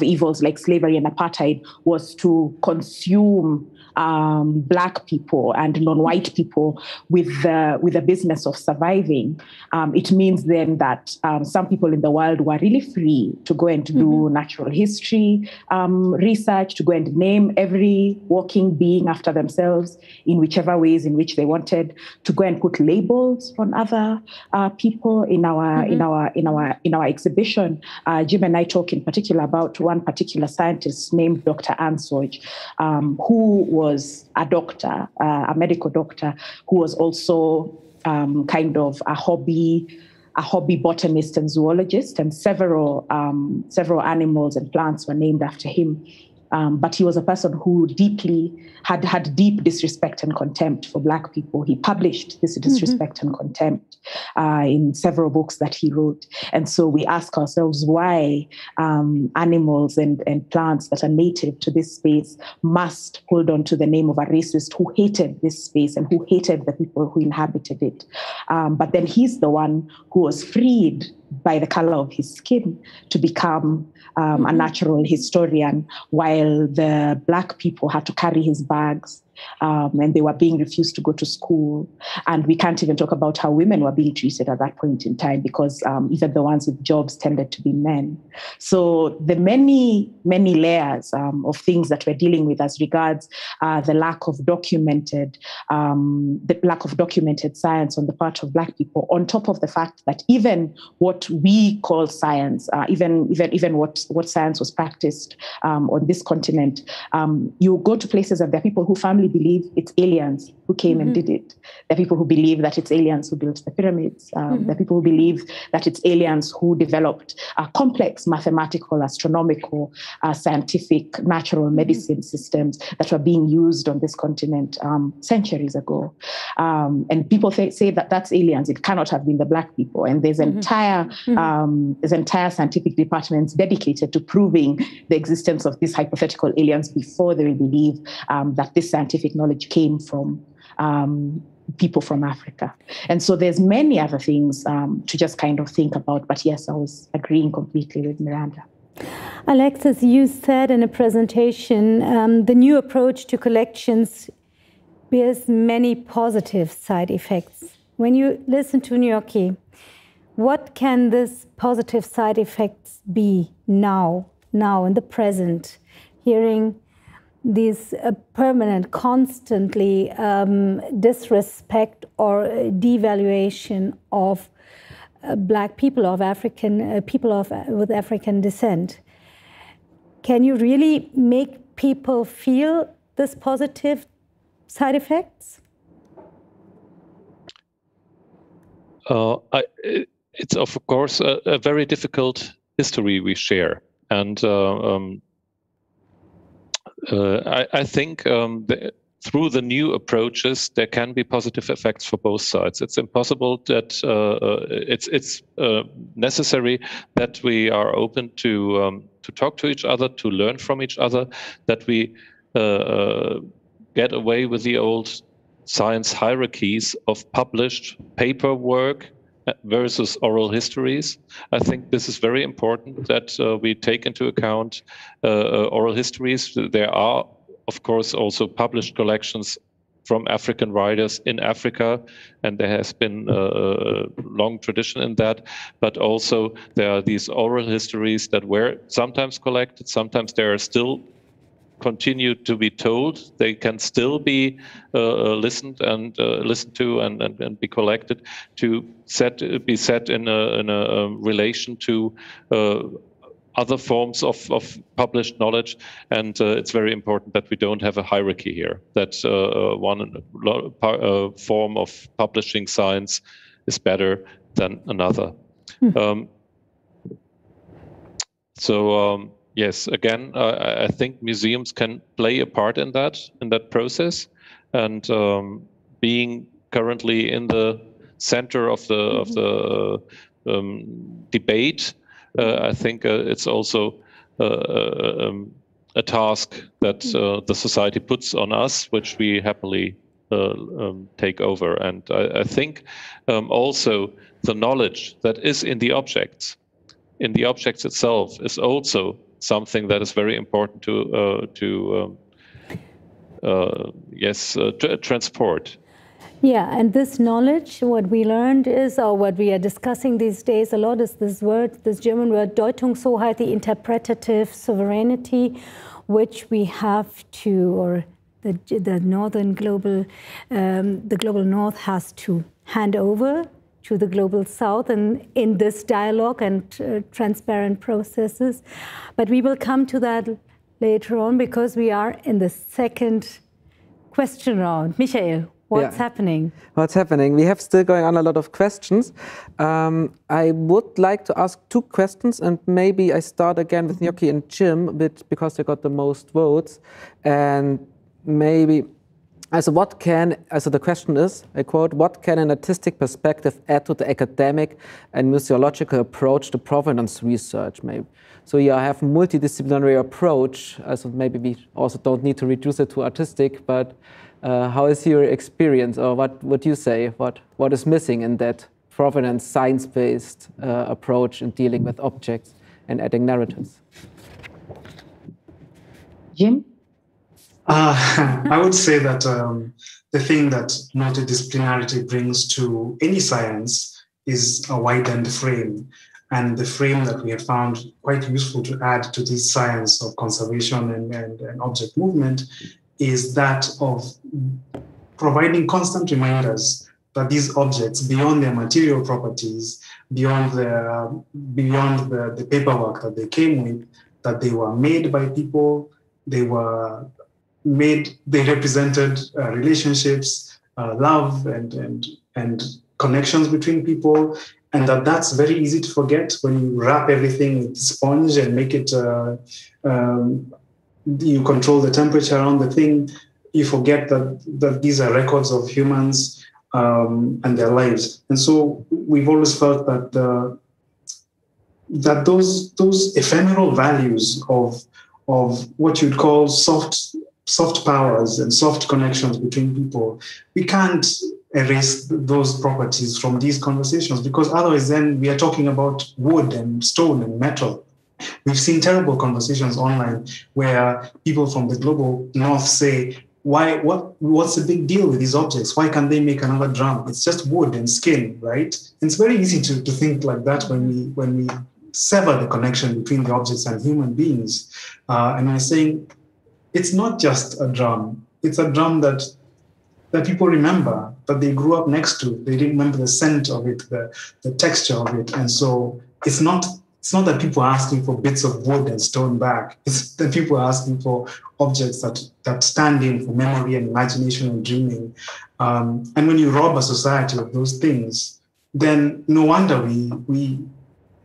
evils like slavery and apartheid was to consume Black people and non-white people with the business of surviving. It means then that some people in the world were really free to go and to do natural history research, to go and name every walking being after themselves in whichever ways in which they wanted, to go and put labels on other people in our exhibition. Jim and I talk in particular about one particular scientist named Dr. Ansoj, who was a doctor, a medical doctor, who was also kind of a hobby botanist and zoologist, and several animals and plants were named after him. But he was a person who had deep disrespect and contempt for Black people. He published this disrespect and contempt in several books that he wrote. And so we ask ourselves why animals and plants that are native to this space must hold on to the name of a racist who hated this space and who hated the people who inhabited it. But then he's the one who was freed by the color of his skin to become a natural historian, while the Black people had to carry his bags and they were being refused to go to school. And we can't even talk about how women were being treated at that point in time, because even the ones with jobs tended to be men. So the many layers of things that we're dealing with as regards the lack of documented science on the part of Black people, on top of the fact that even what we call science, even what science was practiced on this continent, you go to places and there are people who firmly believe it's aliens who came and did it. There are people who believe that it's aliens who built the pyramids. There are people who believe that it's aliens who developed complex mathematical, astronomical, scientific, natural medicine systems that were being used on this continent centuries ago. And people say that that's aliens. It cannot have been the Black people. And there's entire scientific departments dedicated to proving the existence of these hypothetical aliens before they will believe that this scientific knowledge came from people from Africa. And so there's many other things to just kind of think about. But yes, I was agreeing completely with Miranda. Alexis, you said in a presentation, the new approach to collections bears many positive side effects. When you listen to Gnocchi, what can this positive side effects be now in the present, hearing these permanent, constantly disrespect or devaluation of Black people, of African people with African descent? Can you really make people feel this positive side effects? It's of course a very difficult history we share, and I think through the new approaches there can be positive effects for both sides. It's impossible that it's necessary that we are open to talk to each other, to learn from each other, that we get away with the old science hierarchies of published paperwork versus oral histories. I think this is very important that we take into account oral histories. There are, of course, also published collections from African writers in Africa, and there has been a long tradition in that. But also there are these oral histories that were sometimes collected, sometimes they are still continued to be told. They can still be listened to and be collected to be set in a relation to other forms of published knowledge. And it's very important that we don't have a hierarchy here, that one form of publishing science is better than another. Yes, again, I think museums can play a part in that process, and being currently in the center of the debate, I think it's also a task that the society puts on us, which we happily take over. And I think also the knowledge that is in the objects itself is also something that is very important to transport. Yeah, and this knowledge, what we learned is, or what we are discussing these days a lot, is this German word Deutungshoheit, the interpretative sovereignty, which we have to, or the global North has to hand over to the global South, and in this dialogue and transparent processes. But we will come to that later on, because we are in the second question round. Michael, what's happening? What's happening? We have still going on a lot of questions. I would like to ask two questions, and maybe I start again with Gnocchi and Jim, because they got the most votes. And maybe, the question is, I quote, what can an artistic perspective add to the academic and museological approach to provenance research, maybe? So you have a multidisciplinary approach, so maybe we also don't need to reduce it to artistic, but how is your experience, or what would you say, what is missing in that provenance science-based approach in dealing with objects and adding narratives? Jim? I would say that the thing that multidisciplinarity brings to any science is a widened frame. And the frame that we have found quite useful to add to this science of conservation and object movement is that of providing constant reminders that these objects, beyond their material properties, beyond the paperwork that they came with, that they were made by people, they represented relationships, love and connections between people, and that's very easy to forget when you wrap everything with sponge and make it, you control the temperature around the thing. You forget that these are records of humans and their lives. And so we've always felt that that those ephemeral values of what you'd call soft powers and soft connections between people, we can't erase those properties from these conversations, because otherwise then we are talking about wood and stone and metal. We've seen terrible conversations online where people from the global north say, what's the big deal with these objects? Why can't they make another drum? It's just wood and skin, right? And it's very easy to think like that when we sever the connection between the objects and human beings. And we're saying it's not just a drum. It's a drum that people remember, that they grew up next to. They remember the scent of it, the texture of it. And so it's not that people are asking for bits of wood and stone back. It's that people are asking for objects that stand in for memory and imagination and dreaming. And when you rob a society of those things, then no wonder we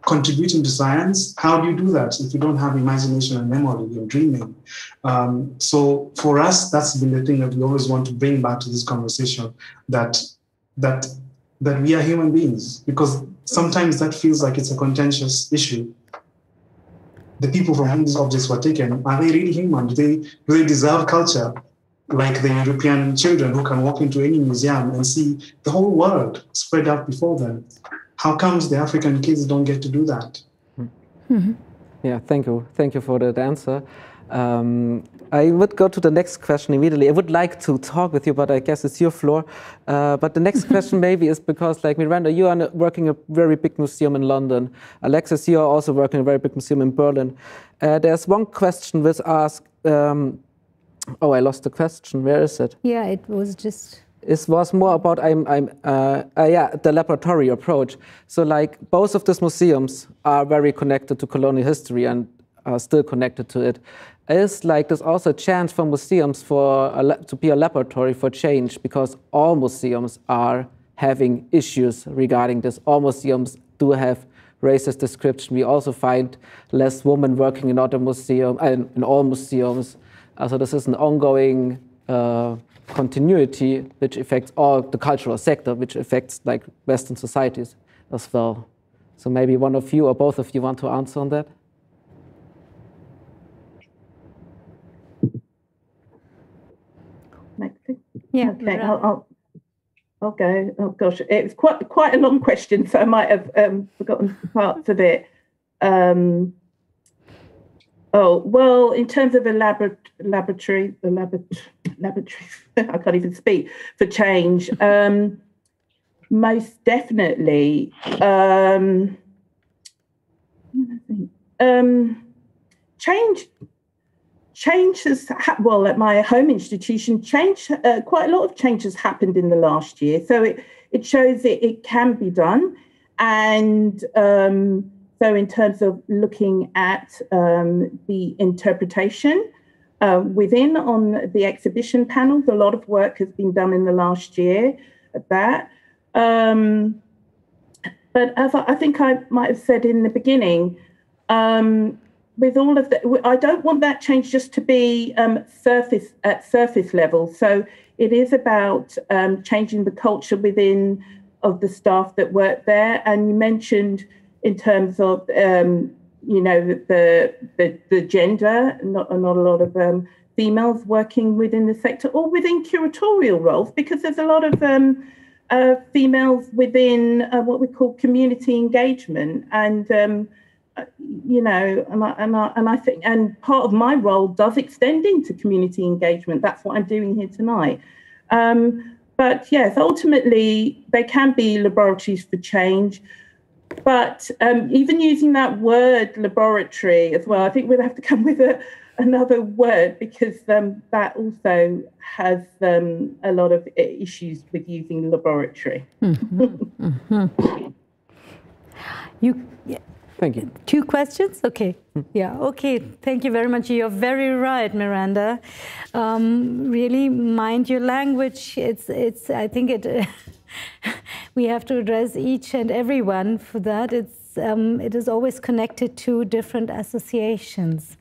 contributing to science. How do you do that if you don't have imagination and memory and dreaming? So for us, that's been the thing that we always want to bring back to this conversation, that we are human beings, because sometimes that feels like it's a contentious issue. The people from whom these objects were taken, are they really human? Do they deserve culture like the European children who can walk into any museum and see the whole world spread out before them? How comes the African kids don't get to do that? Mm-hmm. Yeah, thank you. Thank you for that answer. I would go to the next question immediately. I would like to talk with you, but I guess it's your floor. But the next question maybe is because, like Miranda, you are working a very big museum in London. Alexis, you are also working a very big museum in Berlin. There's one question which asks, oh, I lost the question. Where is it? Yeah, it was just... It was more about the laboratory approach. So like both of these museums are very connected to colonial history and are still connected to it. Is like there's also a chance for museums to be a laboratory for change, because all museums are having issues regarding this. All museums do have racist description. We also find less women working in other museums and in all museums. So this is an ongoing continuity which affects all the cultural sector, which affects like Western societies as well. So maybe one of you or both of you want to answer on that? Yeah. Okay. I'll go. Oh gosh, it's quite a long question, so I might have forgotten parts of it. Oh well, in terms of a laboratory, I can't even speak, for change. Most definitely. Change has, well, at my home institution, quite a lot of change has happened in the last year. So it shows that it can be done. And so in terms of looking at the interpretation within on the exhibition panels, a lot of work has been done in the last year at that. But as I think I might have said in the beginning, with all of that, I don't want that change just to be surface level. So it is about changing the culture within of the staff that work there. And you mentioned in terms of the gender, not a lot of females working within the sector or within curatorial roles, because there's a lot of females within what we call community engagement and you know, and I think, and part of my role does extend into community engagement. That's what I'm doing here tonight. But yes, ultimately, they can be laboratories for change. But even using that word laboratory as well, I think we'll have to come with another word, because that also has a lot of issues with using laboratory. Mm-hmm. Mm-hmm. Thank you. 2 questions? Okay. Yeah, okay. Thank you very much. You're very right, Miranda. Really mind your language. I think we have to address each and every one for that. It is always connected to different associations.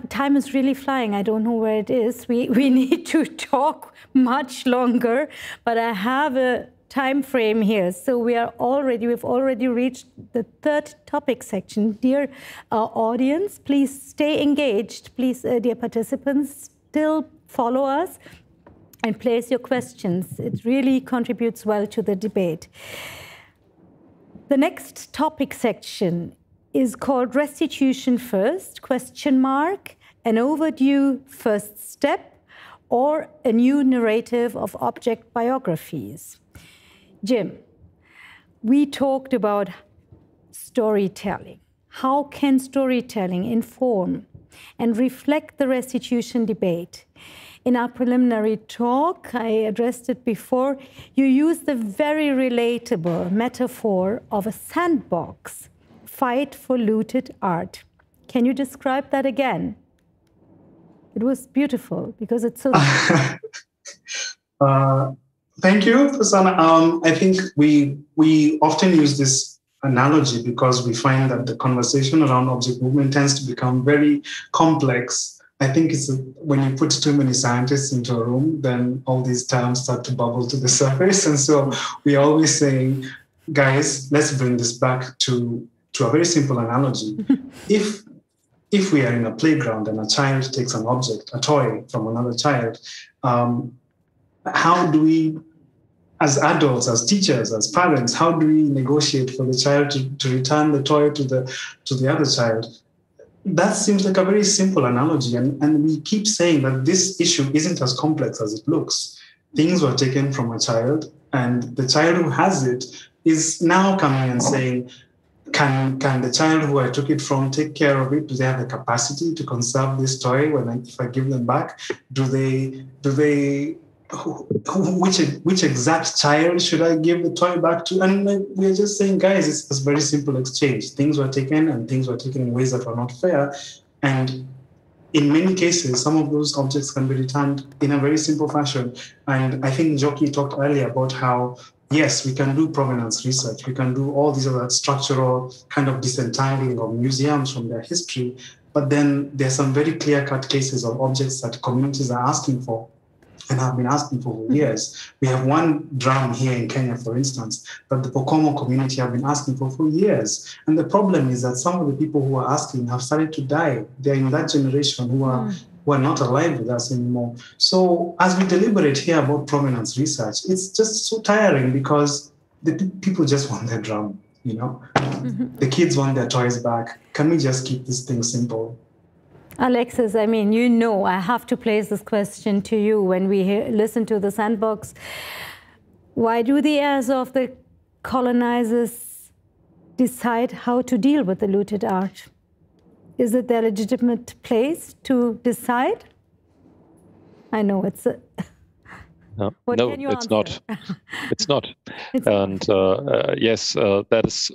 Time is really flying. I don't know where it is. We need to talk much longer, but I have a time frame here. So we've already reached the 3rd topic section. Dear audience, please stay engaged. Please, dear participants, still follow us and place your questions. It really contributes well to the debate. The next topic section is called Restitution First, ? An overdue first step, or a new narrative of object biographies. Jim, we talked about storytelling. How can storytelling inform and reflect the restitution debate? In our preliminary talk, I addressed it before, you used the very relatable metaphor of a sandbox, fight for looted art. Can you describe that again? It was beautiful because it's so... Thank you, Susanna. I think we often use this analogy because we find that the conversation around object movement tends to become very complex. I think when you put too many scientists into a room, then all these terms start to bubble to the surface. And so we're always saying, guys, let's bring this back to a very simple analogy. If we are in a playground and a child takes an object, a toy from another child, how do we, as adults, as teachers, as parents, how do we negotiate for the child to return the toy to the other child? That seems like a very simple analogy. And we keep saying that this issue isn't as complex as it looks. Things were taken from a child, and the child who has it is now coming and saying, can the child who I took it from take care of it? Do they have the capacity to conserve this toy if I give them back? Which exact child should I give the toy back to? And we're just saying, guys, it's a very simple exchange. Things were taken, and things were taken in ways that were not fair. And in many cases, some of those objects can be returned in a very simple fashion. And I think Joki talked earlier about how, yes, we can do provenance research. We can do all these other structural kind of disentangling of museums from their history. But then there's some very clear-cut cases of objects that communities are asking for and have been asking for years. We have one drum here in Kenya, for instance, that the Pokomo community have been asking for years. And the problem is that some of the people who are asking have started to die. They're in that generation who are not alive with us anymore. So as we deliberate here about provenance research, it's just so tiring because the people just want their drum, you know? The kids want their toys back. Can we just keep this thing simple? Alexis, I mean, you know, I have to place this question to you when we listen to the sandbox. Why do the heirs of the colonizers decide how to deal with the looted art? Is it their legitimate place to decide? I know it's a... No, it's not. It's not. And yes, that is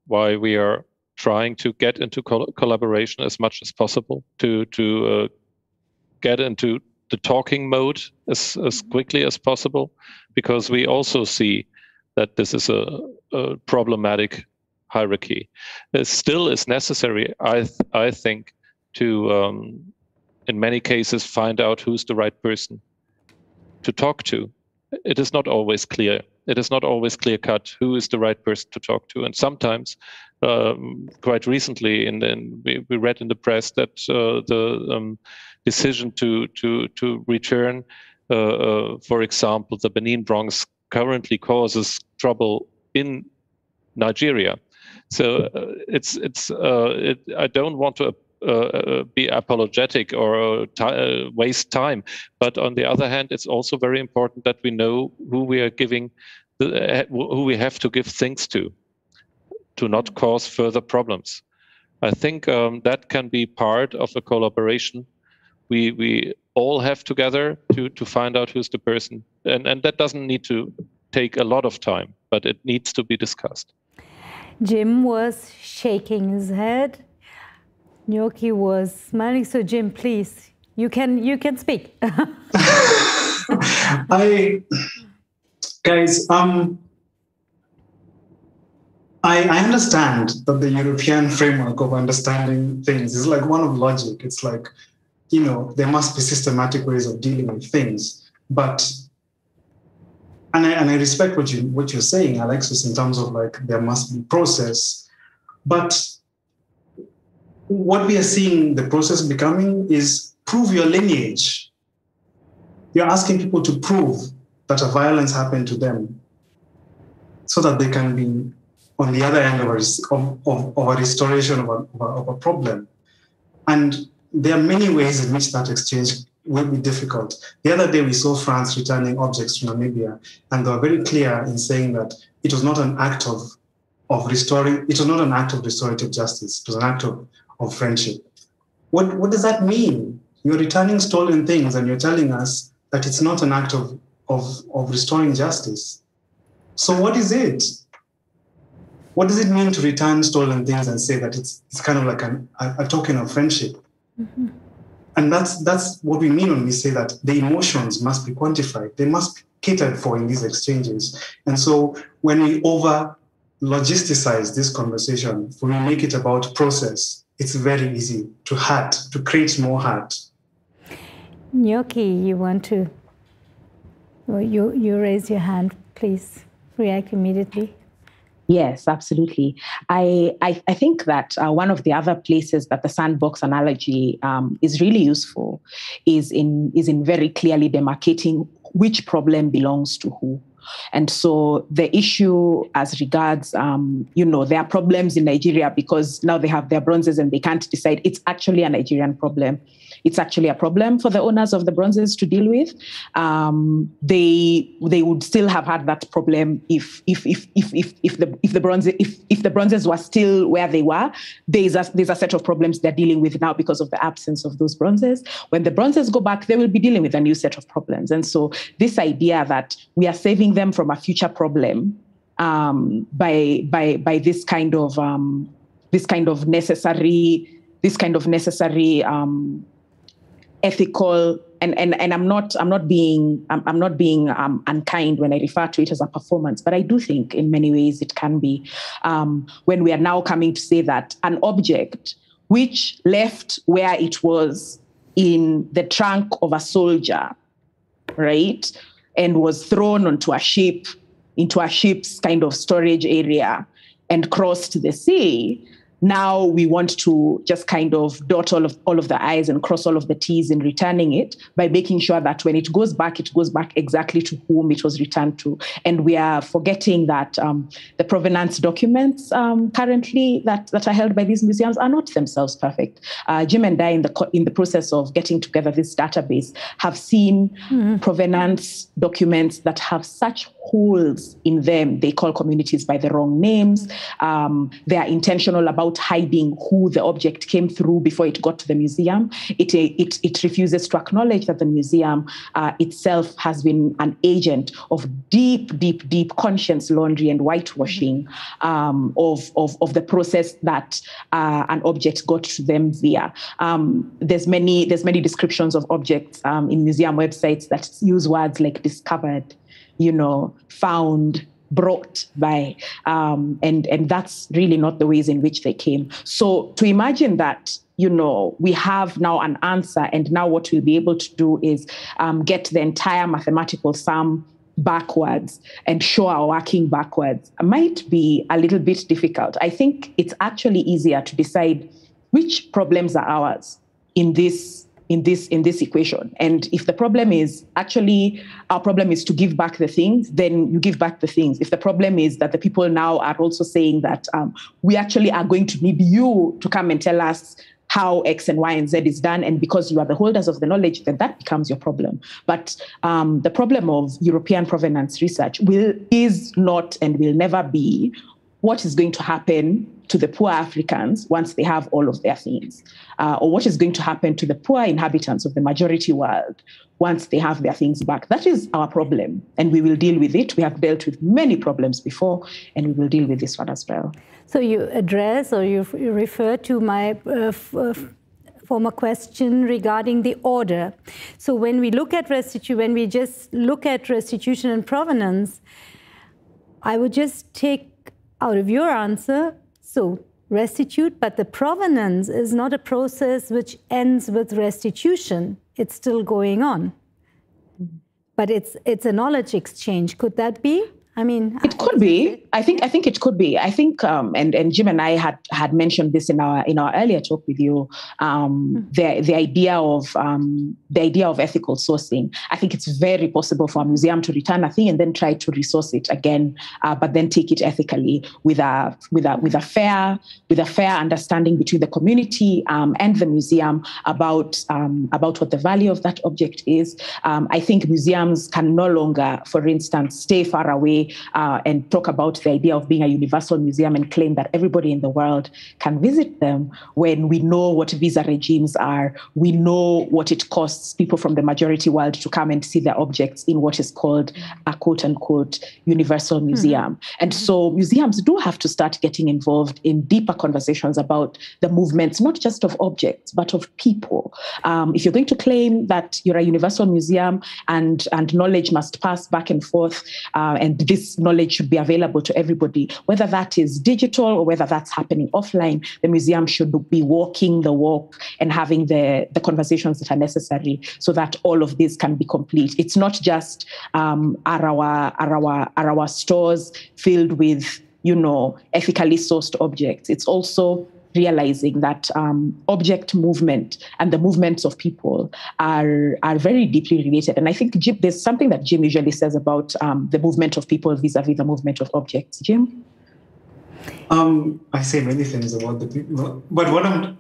why we are trying to get into collaboration as much as possible, to get into the talking mode as quickly as possible, because we also see that this is a problematic hierarchy. It still is necessary, I think, to, in many cases, find out who's the right person to talk to. It is not always clear. It is not always clear-cut who is the right person to talk to. And sometimes, quite recently, we read in the press that the decision to return, for example, the Benin Bronx currently causes trouble in Nigeria. So I don't want to be apologetic or waste time, but on the other hand, it's also very important that we know who we are giving, who we have to give things to not cause further problems. I think that can be part of a collaboration we all have together to find out who's the person, and that doesn't need to take a lot of time, but it needs to be discussed. Jim was shaking his head. Gnocchi was smiling. So Jim, please, you can speak. I understand that the European framework of understanding things is like one of logic. It's like, there must be systematic ways of dealing with things. But, and I respect what you're saying, Alexis, in terms of like, there must be process. But what we are seeing the process becoming is prove your lineage. You're asking people to prove that a violence happened to them so that they can be on the other end of a restoration of a problem. And there are many ways in which that exchange will be difficult. The other day we saw France returning objects to Namibia, and they were very clear in saying that it was not an act of restoring, it was not an act of restorative justice, it was an act of friendship. What does that mean? You're returning stolen things and you're telling us that it's not an act of restoring justice. So what is it? What does it mean to return stolen things and say that it's kind of like a token of friendship? Mm-hmm. And that's what we mean when we say that the emotions must be quantified. They must be catered for in these exchanges. And so when we over-logisticize this conversation, when we make it about process, it's very easy to create more hurt. Gnocchi, you want to... You raise your hand, please. React immediately. Yes, absolutely. I think that one of the other places that the sandbox analogy is really useful is in very clearly demarcating which problem belongs to who. And so the issue as regards, there are problems in Nigeria because now they have their bronzes and they can't decide. It's actually a Nigerian problem. It's actually a problem for the owners of the bronzes to deal with. They would still have had that problem if the bronzes were still where they were. There's a set of problems they're dealing with now because of the absence of those bronzes. When the bronzes go back, they will be dealing with a new set of problems. And so this idea that we are saving them from a future problem by this kind of necessary ethical, and I'm not being unkind when I refer to it as a performance, but I do think in many ways it can be when we are now coming to say that an object which left where it was in the trunk of a soldier, right, and was thrown onto a ship, into a ship's kind of storage area and crossed the sea. Now we want to just kind of dot all of the I's and cross all of the T's in returning it by making sure that when it goes back exactly to whom it was returned to. And we are forgetting that the provenance documents currently that are held by these museums are not themselves perfect. Jim and I, in the process of getting together this database, have seen provenance documents that have such holes in them. They call communities by the wrong names. They are intentional about hiding who the object came through before it got to the museum. It refuses to acknowledge that the museum itself has been an agent of deep conscience laundry and whitewashing of the process that an object got to them via. There's many descriptions of objects in museum websites that use words like discovered, found, brought by, and that's really not the ways in which they came. So to imagine that, we have now an answer, and now what we'll be able to do is get the entire mathematical sum backwards and show our working backwards might be a little bit difficult. I think it's actually easier to decide which problems are ours in this in this equation. And if the problem is actually our problem is to give back the things, then you give back the things. If the problem is that the people now are also saying that we actually are going to need you to come and tell us how X and Y and Z is done, and because you are the holders of the knowledge, then that becomes your problem. But the problem of European provenance research is not and will never be what is going to happen to the poor Africans once they have all of their things, or what is going to happen to the poor inhabitants of the majority world once they have their things back. That is our problem, and we will deal with it. We have dealt with many problems before, and we will deal with this one as well. So you address, or you refer to my former question regarding the order. So when we look at when we just look at restitution and provenance, I would just take out of your answer, so restitute, but the provenance is not a process which ends with restitution. It's still going on. But it's a knowledge exchange. Could that be? I mean, it could be. I think it could be. I think, and Jim and I had mentioned this in our earlier talk with you. The idea of ethical sourcing. I think it's very possible for a museum to return a thing and then try to resource it again, but then take it ethically with a fair understanding between the community and the museum about what the value of that object is. I think museums can no longer, for instance, stay far away and talk about the idea of being a universal museum and claim that everybody in the world can visit them when we know what visa regimes are. We know what it costs people from the majority world to come and see their objects in what is called a quote-unquote universal museum. And so museums do have to start getting involved in deeper conversations about the movements, not just of objects, but of people. If you're going to claim that you're a universal museum and knowledge must pass back and forth, and this knowledge should be available to everybody, whether that is digital or whether that's happening offline, the museum should be walking the walk and having the conversations that are necessary so that all of this can be complete. It's not just are our stores filled with, ethically sourced objects. It's also realizing that object movement and the movements of people are very deeply related. And I think there's something that Jim usually says about the movement of people vis-a-vis the movement of objects. Jim? I say many things about the people, but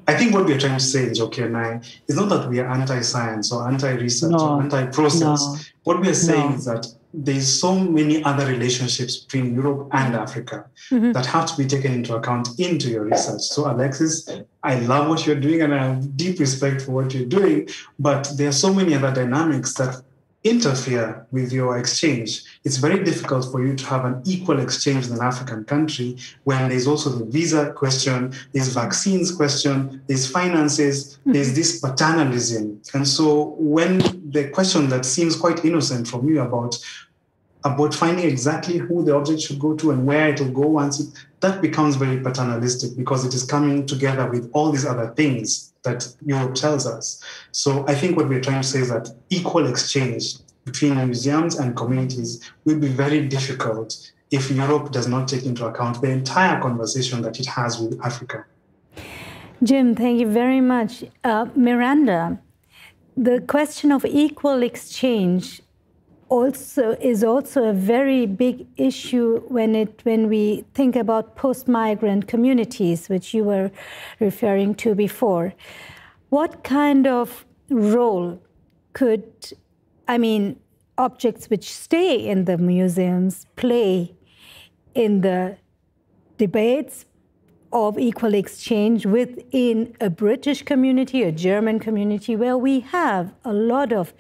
I think what we're trying to say, Joki and I, is not that we are anti-science or anti-research or anti-process. No. What we are saying is that there's so many other relationships between Europe and Africa that have to be taken into account into your research. So Alexis, I love what you're doing and I have deep respect for what you're doing, but there are so many other dynamics that interfere with your exchange. It's very difficult for you to have an equal exchange in an African country when there's also the visa question, there's vaccines question, there's finances, there's this paternalism. And so when the question that seems quite innocent from you about finding exactly who the object should go to and where it will go once, that becomes very paternalistic because it is coming together with all these other things that Europe tells us. So I think what we're trying to say is that equal exchange between museums and communities will be very difficult if Europe does not take into account the entire conversation that it has with Africa. Jim, thank you very much. Miranda, the question of equal exchange is also a very big issue when we think about post-migrant communities, which you were referring to before. What kind of role could, objects which stay in the museums play in the debates of equal exchange within a British community, a German community, where we have a lot of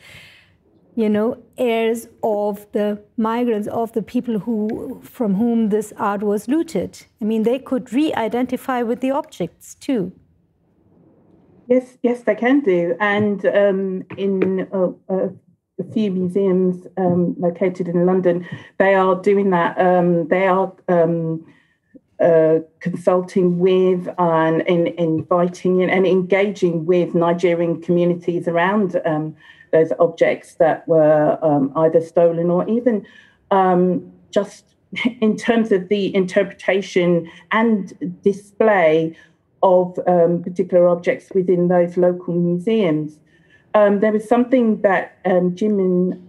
heirs of the migrants, of the people from whom this art was looted. They could re-identify with the objects too. Yes, they can do. And in a few museums located in London, they are doing that. They are consulting with and inviting and engaging with Nigerian communities around those objects that were either stolen or even just in terms of the interpretation and display of particular objects within those local museums. there was something that Jim,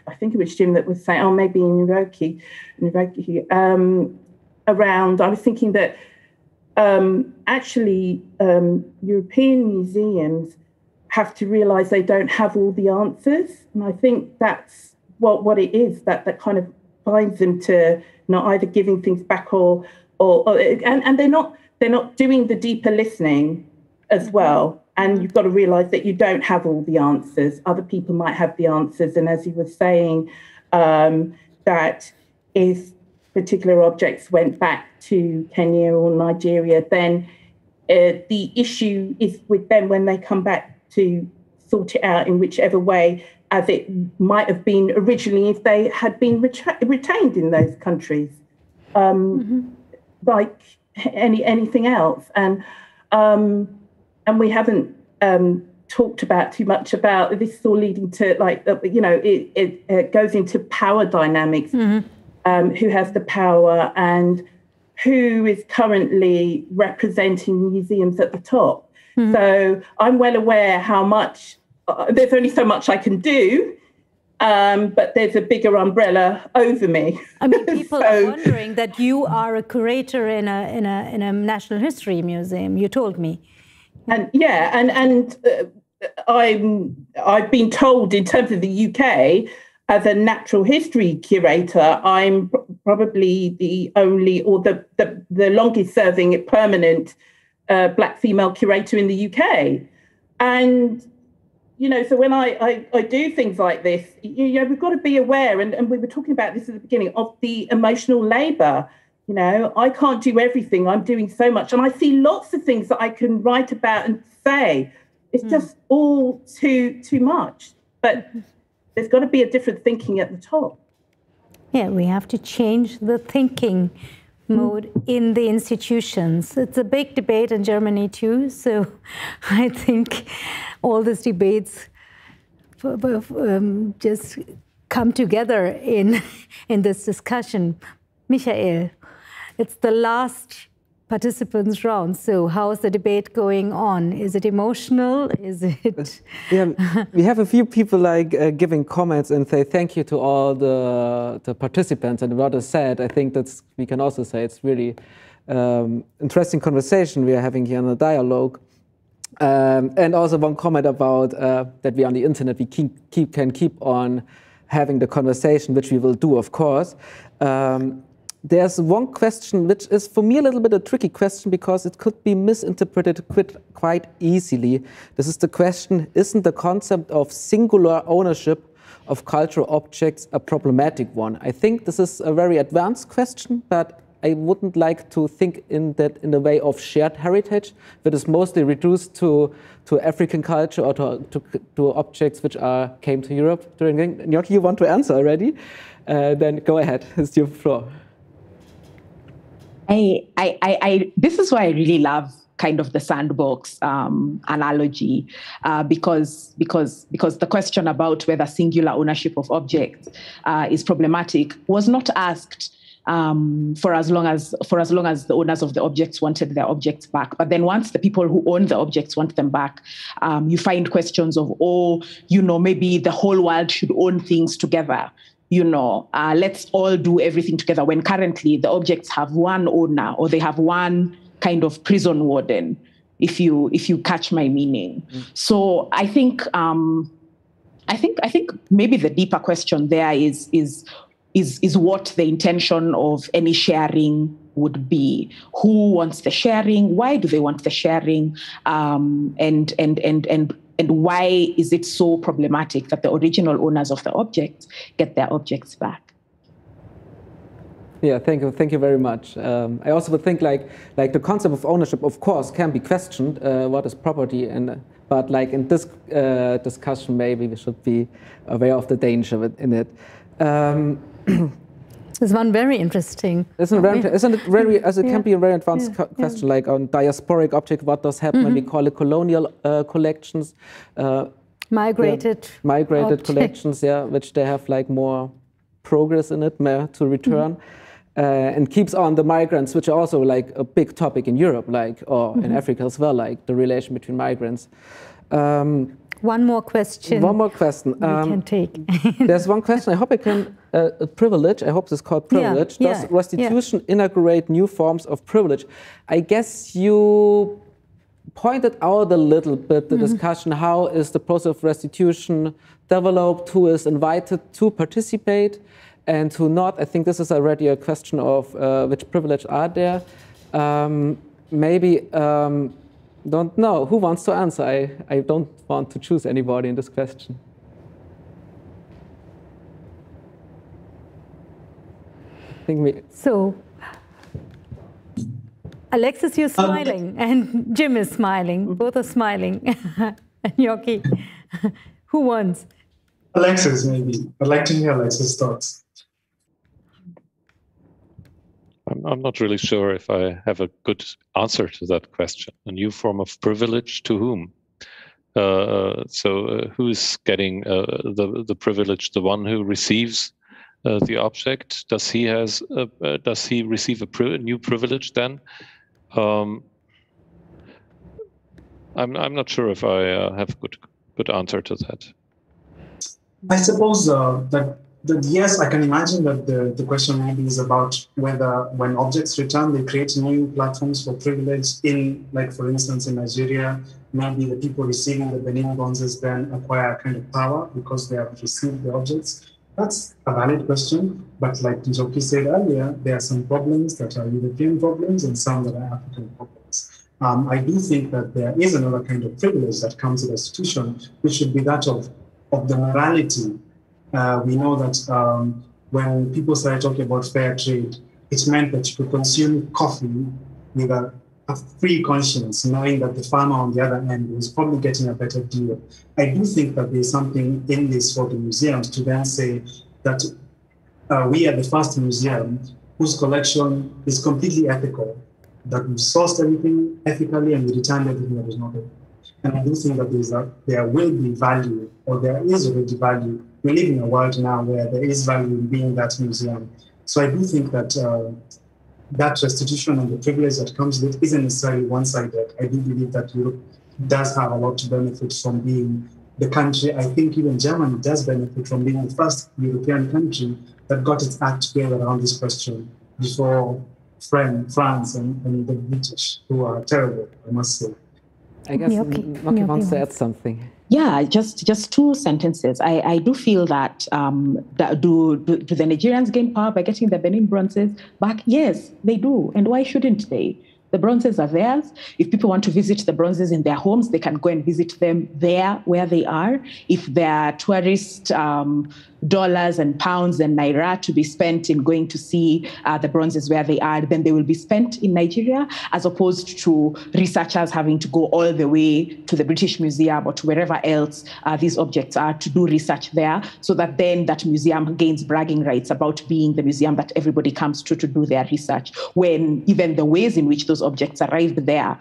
I think it was Jim that was saying, maybe in Niroki, around, I was thinking that actually European museums have to realise they don't have all the answers. And I think that's what it is, that kind of binds them to not either giving things back or they're not doing the deeper listening as well. And you've got to realise that you don't have all the answers. Other people might have the answers. And as you were saying, that if particular objects went back to Kenya or Nigeria, then the issue is with them when they come back to sort it out in whichever way as it might have been originally if they had been retained in those countries, like anything else. And we haven't talked about too much about this. Is all leading to it goes into power dynamics. Who has the power and who is currently representing museums at the top. So I'm well aware how much, there's only so much I can do, but there's a bigger umbrella over me. I mean, people are wondering that you are a curator in a National History Museum, you told me. And I've been told in terms of the UK, as a natural history curator, I'm probably the only or the longest serving permanent Black female curator in the UK. And, so when I do things like this, we've got to be aware, and we were talking about this at the beginning, of the emotional labour. I can't do everything. I'm doing so much. And I see lots of things that I can write about and say. It's just all too much. But there's got to be a different thinking at the top. Yeah, we have to change the thinking mode in the institutions. It's a big debate in Germany too. So I think all these debates just come together in this discussion. Michael, it's the last participants round. So how is the debate going on? Is it emotional? Is it? Yeah, we have a few people giving comments and say thank you to all the participants. And what is said, I think we can also say it's really interesting conversation we are having here in the dialogue. And also one comment about that we on the internet we can keep on having the conversation, which we will do, of course. There's one question which is for me a little bit a tricky question because it could be misinterpreted quite easily. This is the question, isn't the concept of singular ownership of cultural objects a problematic one? I think this is a very advanced question, but I wouldn't like to think in the way of shared heritage that is mostly reduced to African culture or to objects which came to Europe during. Gnocchi, you want to answer already? Then go ahead, it's your floor. This is why I really love kind of the sandbox analogy, because the question about whether singular ownership of objects is problematic was not asked for as long as the owners of the objects wanted their objects back. But then once the people who own the objects want them back, you find questions of, maybe the whole world should own things together. Let's all do everything together, when currently the objects have one owner or they have one kind of prison warden, if you catch my meaning. So I think maybe the deeper question there is what the intention of any sharing would be. Who wants the sharing? Why do they want the sharing? And why is it so problematic that the original owners of the objects get their objects back? Yeah, thank you very much. I also would think like the concept of ownership, of course, can be questioned. What is property? But in this discussion, maybe we should be aware of the danger in it. This one very interesting. Isn't it very? As it can be a very advanced question, like on diasporic object, what does happen when we call it colonial collections? Migrated collections, which they have more progress in it to return, and keeps on the migrants, which are also a big topic in Europe, or in Africa as well, the relation between migrants. One more question. One more question. We can take. There's one question. I hope I can. Privilege. I hope this is called privilege. Does restitution inaugurate new forms of privilege? I guess you pointed out a little bit the discussion. How is the process of restitution developed? Who is invited to participate and who not? I think this is already a question of which privilege are there. Maybe. Don't know. Who wants to answer? I don't want to choose anybody in this question. So, Alexis, you're smiling, and Jim is smiling. Both are smiling. And Yoki, who wants? Alexis, maybe. I'd like to hear Alexis' thoughts. I'm not really sure if I have a good answer to that question. A new form of privilege to whom? Who's getting the privilege? The one who receives the object? Does he receive a new privilege then? I'm not sure if I have a good answer to that. I suppose that yes, I can imagine that the question maybe is about whether when objects return, they create new platforms for privilege in, like, for instance, in Nigeria, maybe the people receiving the Benin bronzes then acquire a kind of power because they have received the objects. That's a valid question, but like Njoki said earlier, there are some problems that are European problems and some that are African problems. I do think that there is another kind of privilege that comes with restitution, which should be that of the morality. We know that when people started talking about fair trade, it meant that you could consume coffee with a free conscience, knowing that the farmer on the other end was probably getting a better deal. I do think that there's something in this for the museums to then say that we are the first museum whose collection is completely ethical, that we sourced everything ethically and we returned everything that was not ethical. And I do think that there will be value, or there is already value. We live in a world now where there is value in being that museum. So I do think that that restitution and the privilege that comes with it isn't necessarily one-sided. I do believe that Europe does have a lot to benefit from being the country. I think even Germany does benefit from being the first European country that got its act together around this question before France and the British, who are terrible, I must say. I guess Noki wants to add something. Yeah, just two sentences. I do feel that, do the Nigerians gain power by getting the Benin bronzes back? Yes, they do. And why shouldn't they? The bronzes are theirs. If people want to visit the bronzes in their homes, they can go and visit them there where they are. If there are tourist dollars and pounds and naira to be spent in going to see the bronzes where they are, then they will be spent in Nigeria, as opposed to researchers having to go all the way to the British Museum or to wherever else these objects are to do research there, so that then that museum gains bragging rights about being the museum that everybody comes to do their research, when even the ways in which those objects arrived there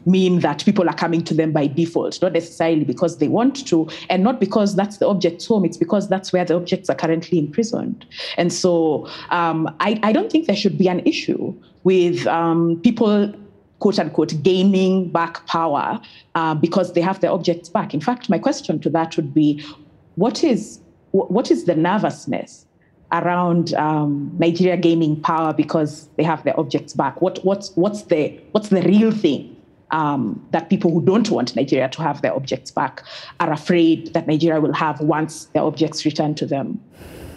mean that people are coming to them by default, not necessarily because they want to, and not because that's the object's home, it's because that's where the objects are currently imprisoned. And so I don't think there should be an issue with people, quote unquote, gaining back power because they have their objects back. In fact, my question to that would be, what is the nervousness around Nigeria gaining power because they have their objects back? What's the real thing that people who don't want Nigeria to have their objects back are afraid that Nigeria will have once their objects return to them?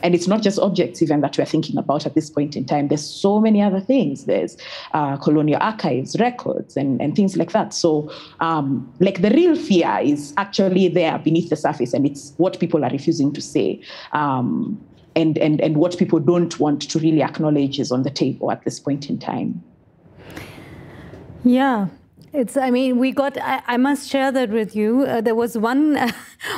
And it's not just objects even that we're thinking about at this point in time. There's so many other things. There's colonial archives, records, and things like that. So like the real fear is actually there beneath the surface, and it's what people are refusing to say. And what people don't want to really acknowledge is on the table at this point in time. Yeah. I must share that with you. There was one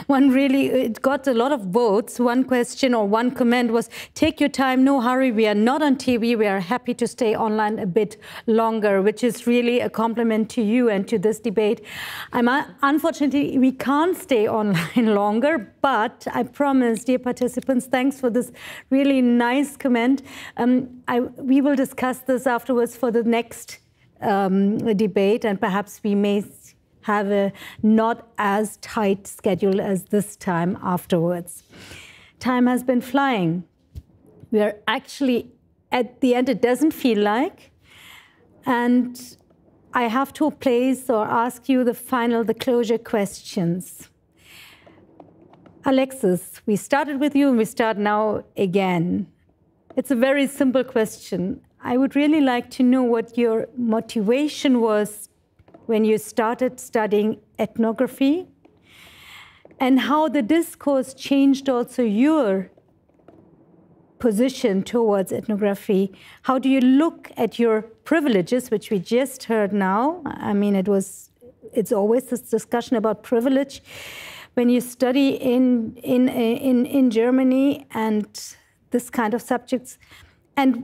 really, it got a lot of votes. One question or one comment was, take your time, no hurry. We are not on TV. We are happy to stay online a bit longer, which is really a compliment to you and to this debate. Unfortunately, we can't stay online longer, but I promise, dear participants, thanks for this really nice comment. We will discuss this afterwards for the next debate, and perhaps we may have a not as tight schedule as this time afterwards. Time has been flying. We are actually at the end, it doesn't feel like. And I have to place or ask you the closure questions. Alexis, we started with you and we start now again. It's a very simple question. I would really like to know what your motivation was when you started studying ethnography and how the discourse changed also your position towards ethnography. How do you look at your privileges, which we just heard now? I mean, it's always this discussion about privilege when you study in Germany and this kind of subjects. And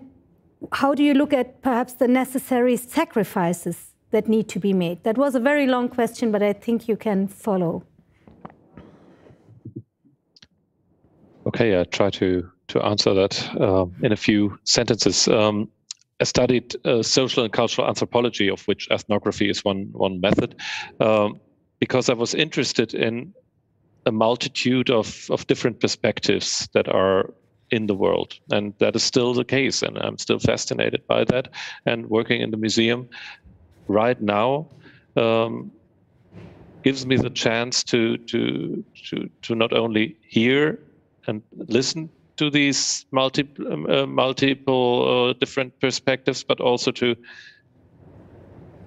how do you look at perhaps the necessary sacrifices that need to be made? That was a very long question, but I think you can follow. Okay, I try to answer that in a few sentences. I studied social and cultural anthropology, of which ethnography is one method, because I was interested in a multitude of different perspectives that are in the world. And that is still the case. And I'm still fascinated by that. And working in the museum right now gives me the chance to not only hear and listen to these multiple different perspectives, but also to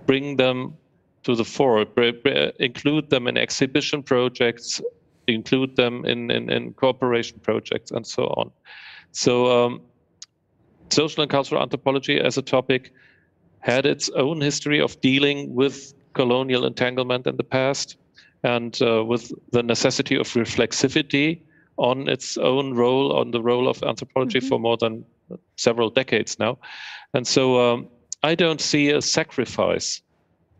bring them to the fore, include them in exhibition projects, include them in cooperation projects, and so on. So social and cultural anthropology as a topic had its own history of dealing with colonial entanglement in the past, and with the necessity of reflexivity on its own role, on the role of anthropology for more than several decades now. And so I don't see a sacrifice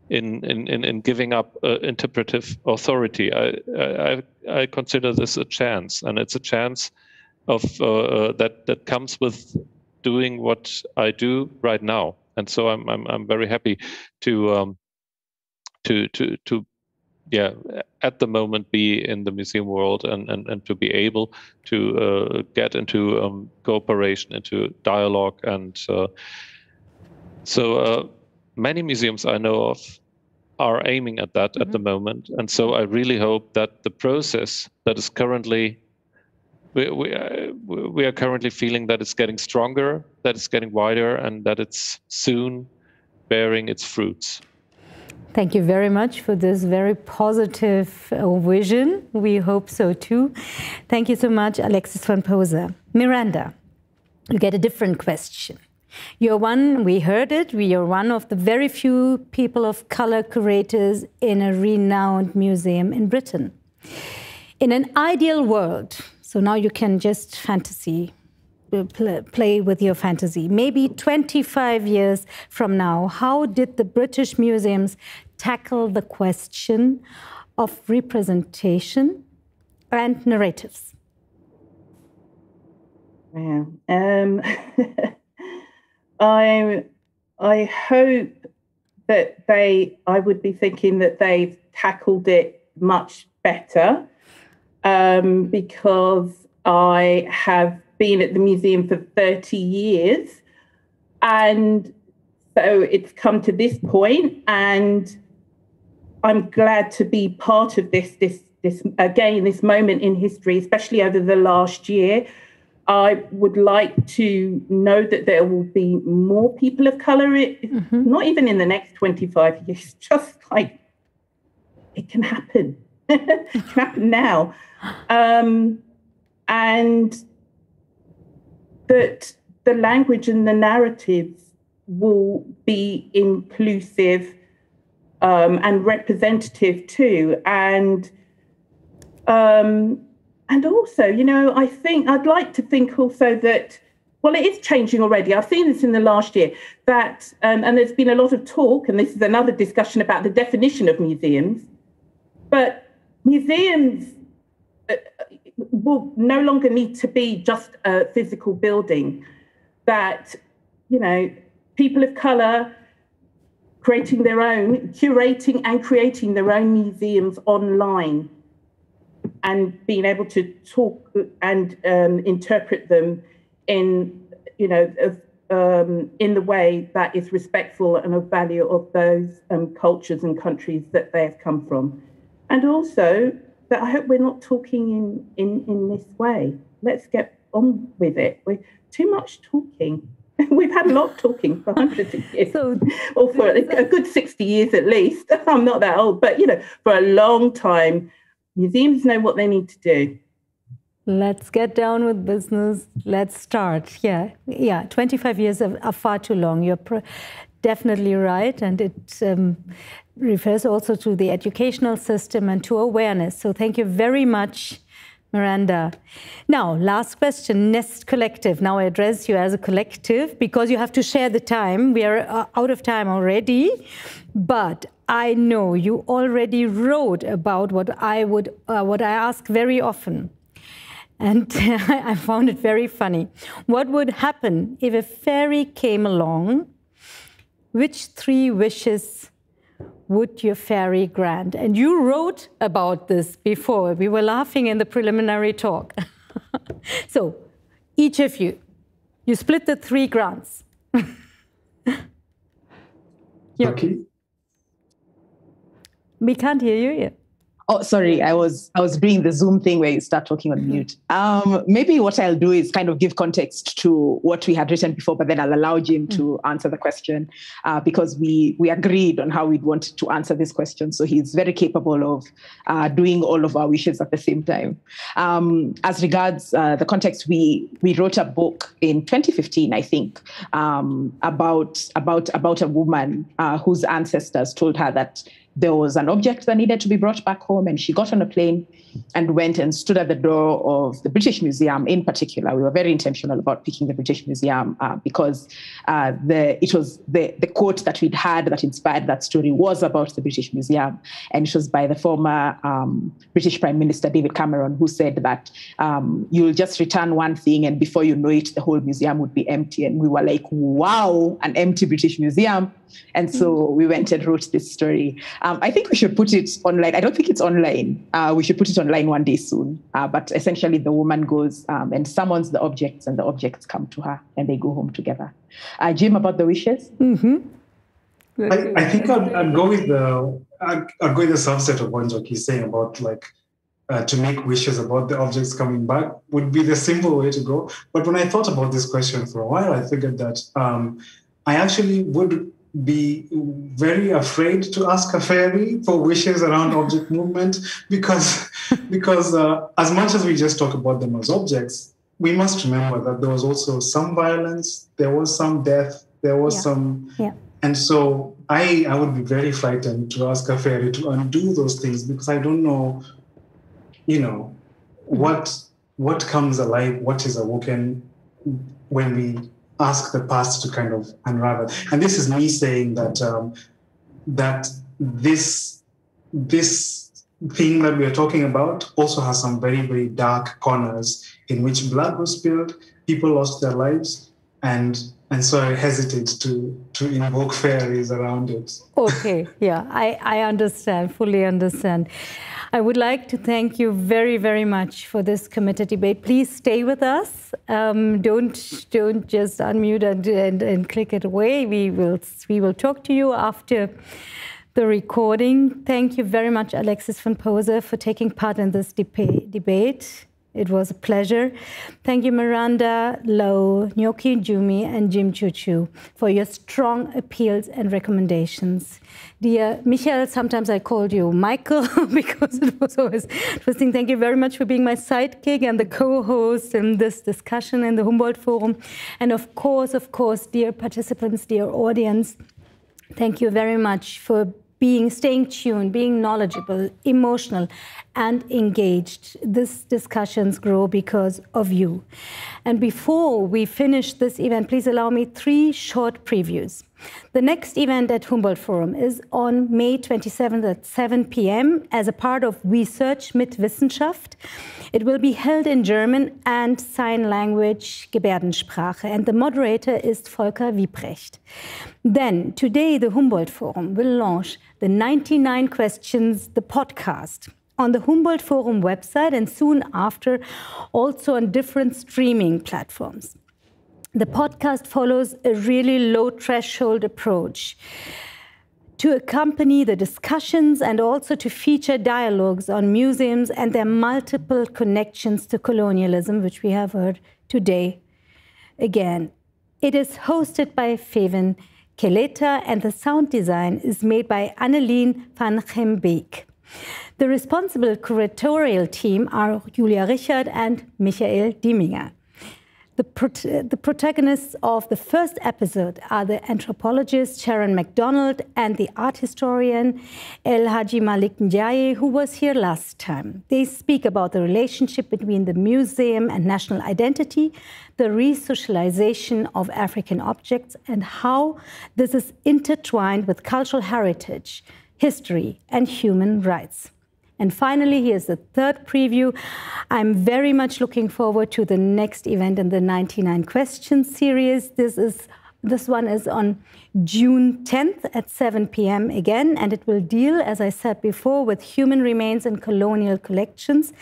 in giving up interpretive authority. I consider this a chance, and it's a chance of that comes with doing what I do right now. And so I'm very happy to at the moment be in the museum world and to be able to get into cooperation, into dialogue. And so many museums I know of are aiming at that at the moment. And so I really hope that the process that is currently, we are currently feeling that it's getting stronger, that it's getting wider, and that it's soon bearing its fruits. Thank you very much for this very positive vision. We hope so too. Thank you so much, Alexis van Poser. Miranda, you get a different question. You're one, we heard it, you're one of the very few people of color curators in a renowned museum in Britain. In an ideal world, so now you can just play with your fantasy. Maybe 25 years from now, how did the British museums tackle the question of representation and narratives? Yeah. I hope that I would be thinking that they've tackled it much better, because I have been at the museum for 30 years. And so it's come to this point, and I'm glad to be part of this moment in history, especially over the last year. I would like to know that there will be more people of color, not even in the next 25 years, just like it can happen. It can happen now. And that the language and the narratives will be inclusive and representative too. And also, I think I'd like to think also that, well, it is changing already. I've seen this in the last year, that, and there's been a lot of talk, and this is another discussion about the definition of museums, but museums will no longer need to be just a physical building, that, people of color creating their own, curating and creating their own museums online, and being able to talk and interpret them in, in the way that is respectful and of value of those cultures and countries that they have come from. And also that I hope we're not talking in this way. Let's get on with it. We're too much talking. We've had a lot of talking for hundreds of years, or for a good 60 years at least. I'm not that old, but, for a long time, museums know what they need to do. Let's get down with business. Let's start. Yeah. 25 years are far too long. You're definitely right. And it refers also to the educational system and to awareness. So thank you very much, Miranda. Now, last question, Nest Collective. Now I address you as a collective because you have to share the time. We are out of time already, but I know you already wrote about what I ask very often. And I found it very funny. What would happen if a fairy came along? Which 3 wishes would your fairy grant? And you wrote about this before. We were laughing in the preliminary talk. So each of you split the 3 grants. Okay. We can't hear you yet. Oh, sorry, I was doing the Zoom thing where you start talking on mute. Maybe what I'll do is kind of give context to what we had written before, but then I'll allow Jim to answer the question because we agreed on how we'd want to answer this question. So he's very capable of doing all of our wishes at the same time. As regards the context, we wrote a book in 2015, I think, about a woman whose ancestors told her that there was an object that needed to be brought back home, and she got on a plane and went and stood at the door of the British Museum in particular. We were very intentional about picking the British Museum because it was the quote that we'd had that inspired that story was about the British Museum, and it was by the former British Prime Minister David Cameron, who said that you'll just return one thing and before you know it, the whole museum would be empty. And we were like, wow, an empty British Museum. And so we went and wrote this story. I think we should put it online. I don't think it's online. We should put it online one day soon. But essentially, the woman goes and summons the objects, and the objects come to her, and they go home together. Jim, about the wishes? Mm-hmm. I think I'd go with the subset of what Njoki's saying about to make wishes about the objects coming back would be the simple way to go. But when I thought about this question for a while, I figured that I actually would be very afraid to ask a fairy for wishes around object movement because as much as we just talk about them as objects, we must remember that there was also some violence, there was some death, there was some... Yeah. And so I would be very frightened to ask a fairy to undo those things because I don't know, what comes alive, what is awoken when we ask the past to kind of unravel. And this is me saying that that this thing that we are talking about also has some very, very dark corners in which blood was spilled, people lost their lives, and so I hesitate to invoke fairies around it. Okay, yeah, I understand, fully understand. I would like to thank you very, very much for this committed debate. Please stay with us. Don't just unmute and click it away. We will talk to you after the recording. Thank you very much, Alexis van Poser, for taking part in this debate. It was a pleasure. Thank you, Miranda, Lo, Njoki Jumi, and Jim Chuchu for your strong appeals and recommendations. Dear Michael, sometimes I called you Michael because it was always interesting. Thank you very much for being my sidekick and the co-host in this discussion in the Humboldt Forum. And of course, dear participants, dear audience, thank you very much for staying tuned, being knowledgeable, emotional, and engaged. These discussions grow because of you. And before we finish this event, please allow me 3 short previews. The next event at Humboldt Forum is on May 27th at 7 p.m. as a part of Research mit Wissenschaft. It will be held in German and sign language, Gebärdensprache, and the moderator is Volker Wiebrecht. Then, today, the Humboldt Forum will launch the 99 Questions, the podcast, on the Humboldt Forum website and soon after also on different streaming platforms. The podcast follows a really low threshold approach to accompany the discussions and also to feature dialogues on museums and their multiple connections to colonialism, which we have heard today again. It is hosted by Feven Keleta and the sound design is made by Anneleen van Gembeek. The responsible curatorial team are Julia Richard and Michael Dieminger. The protagonists of the first episode are the anthropologist Sharon MacDonald and the art historian El Haji Malik Ndiaye, who was here last time. They speak about the relationship between the museum and national identity, the resocialization of African objects, and how this is intertwined with cultural heritage, history, and human rights. And finally, here's the third preview. I'm very much looking forward to the next event in the 99 Questions series. This one is on June 10th at 7 p.m. again, and it will deal, as I said before, with human remains and colonial collections.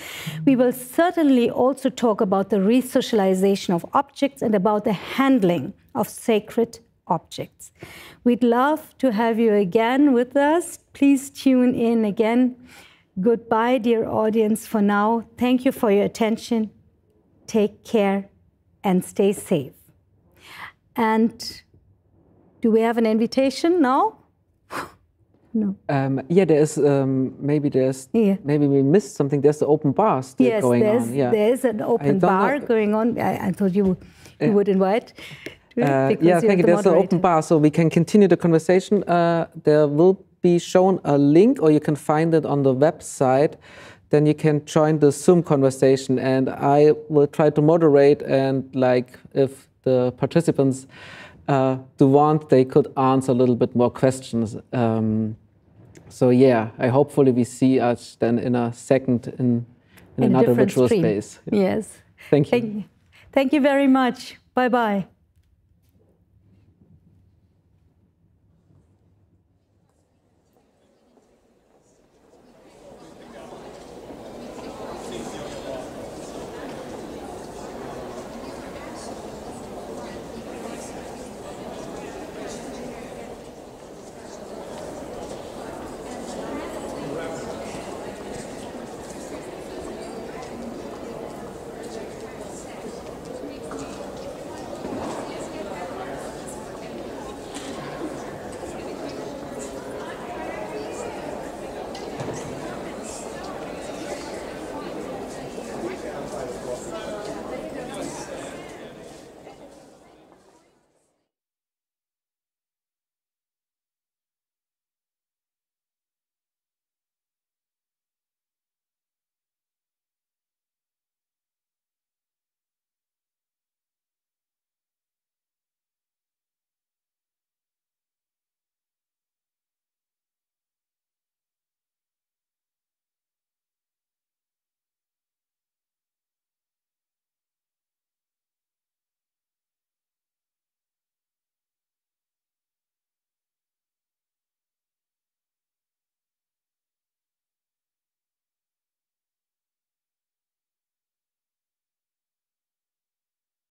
We will certainly also talk about the resocialization of objects and about the handling of sacred objects. We'd love to have you again with us. Please tune in again. Goodbye, dear audience, for now. Thank you for your attention. Take care and stay safe. And do we have an invitation now? No. Yeah, there's maybe we missed something. There's the open bar still going on. Yeah, there's an open bar going on. I thought you would invite. Yeah, thank you. There's an open bar, so we can continue the conversation. There will be shown a link, or you can find it on the website. Then you can join the Zoom conversation, and I will try to moderate. And like, if the participants do want, they could answer a little bit more questions. So yeah, hopefully we see us then in a second in another virtual space. Yes. Thank you. Thank you very much. Bye bye.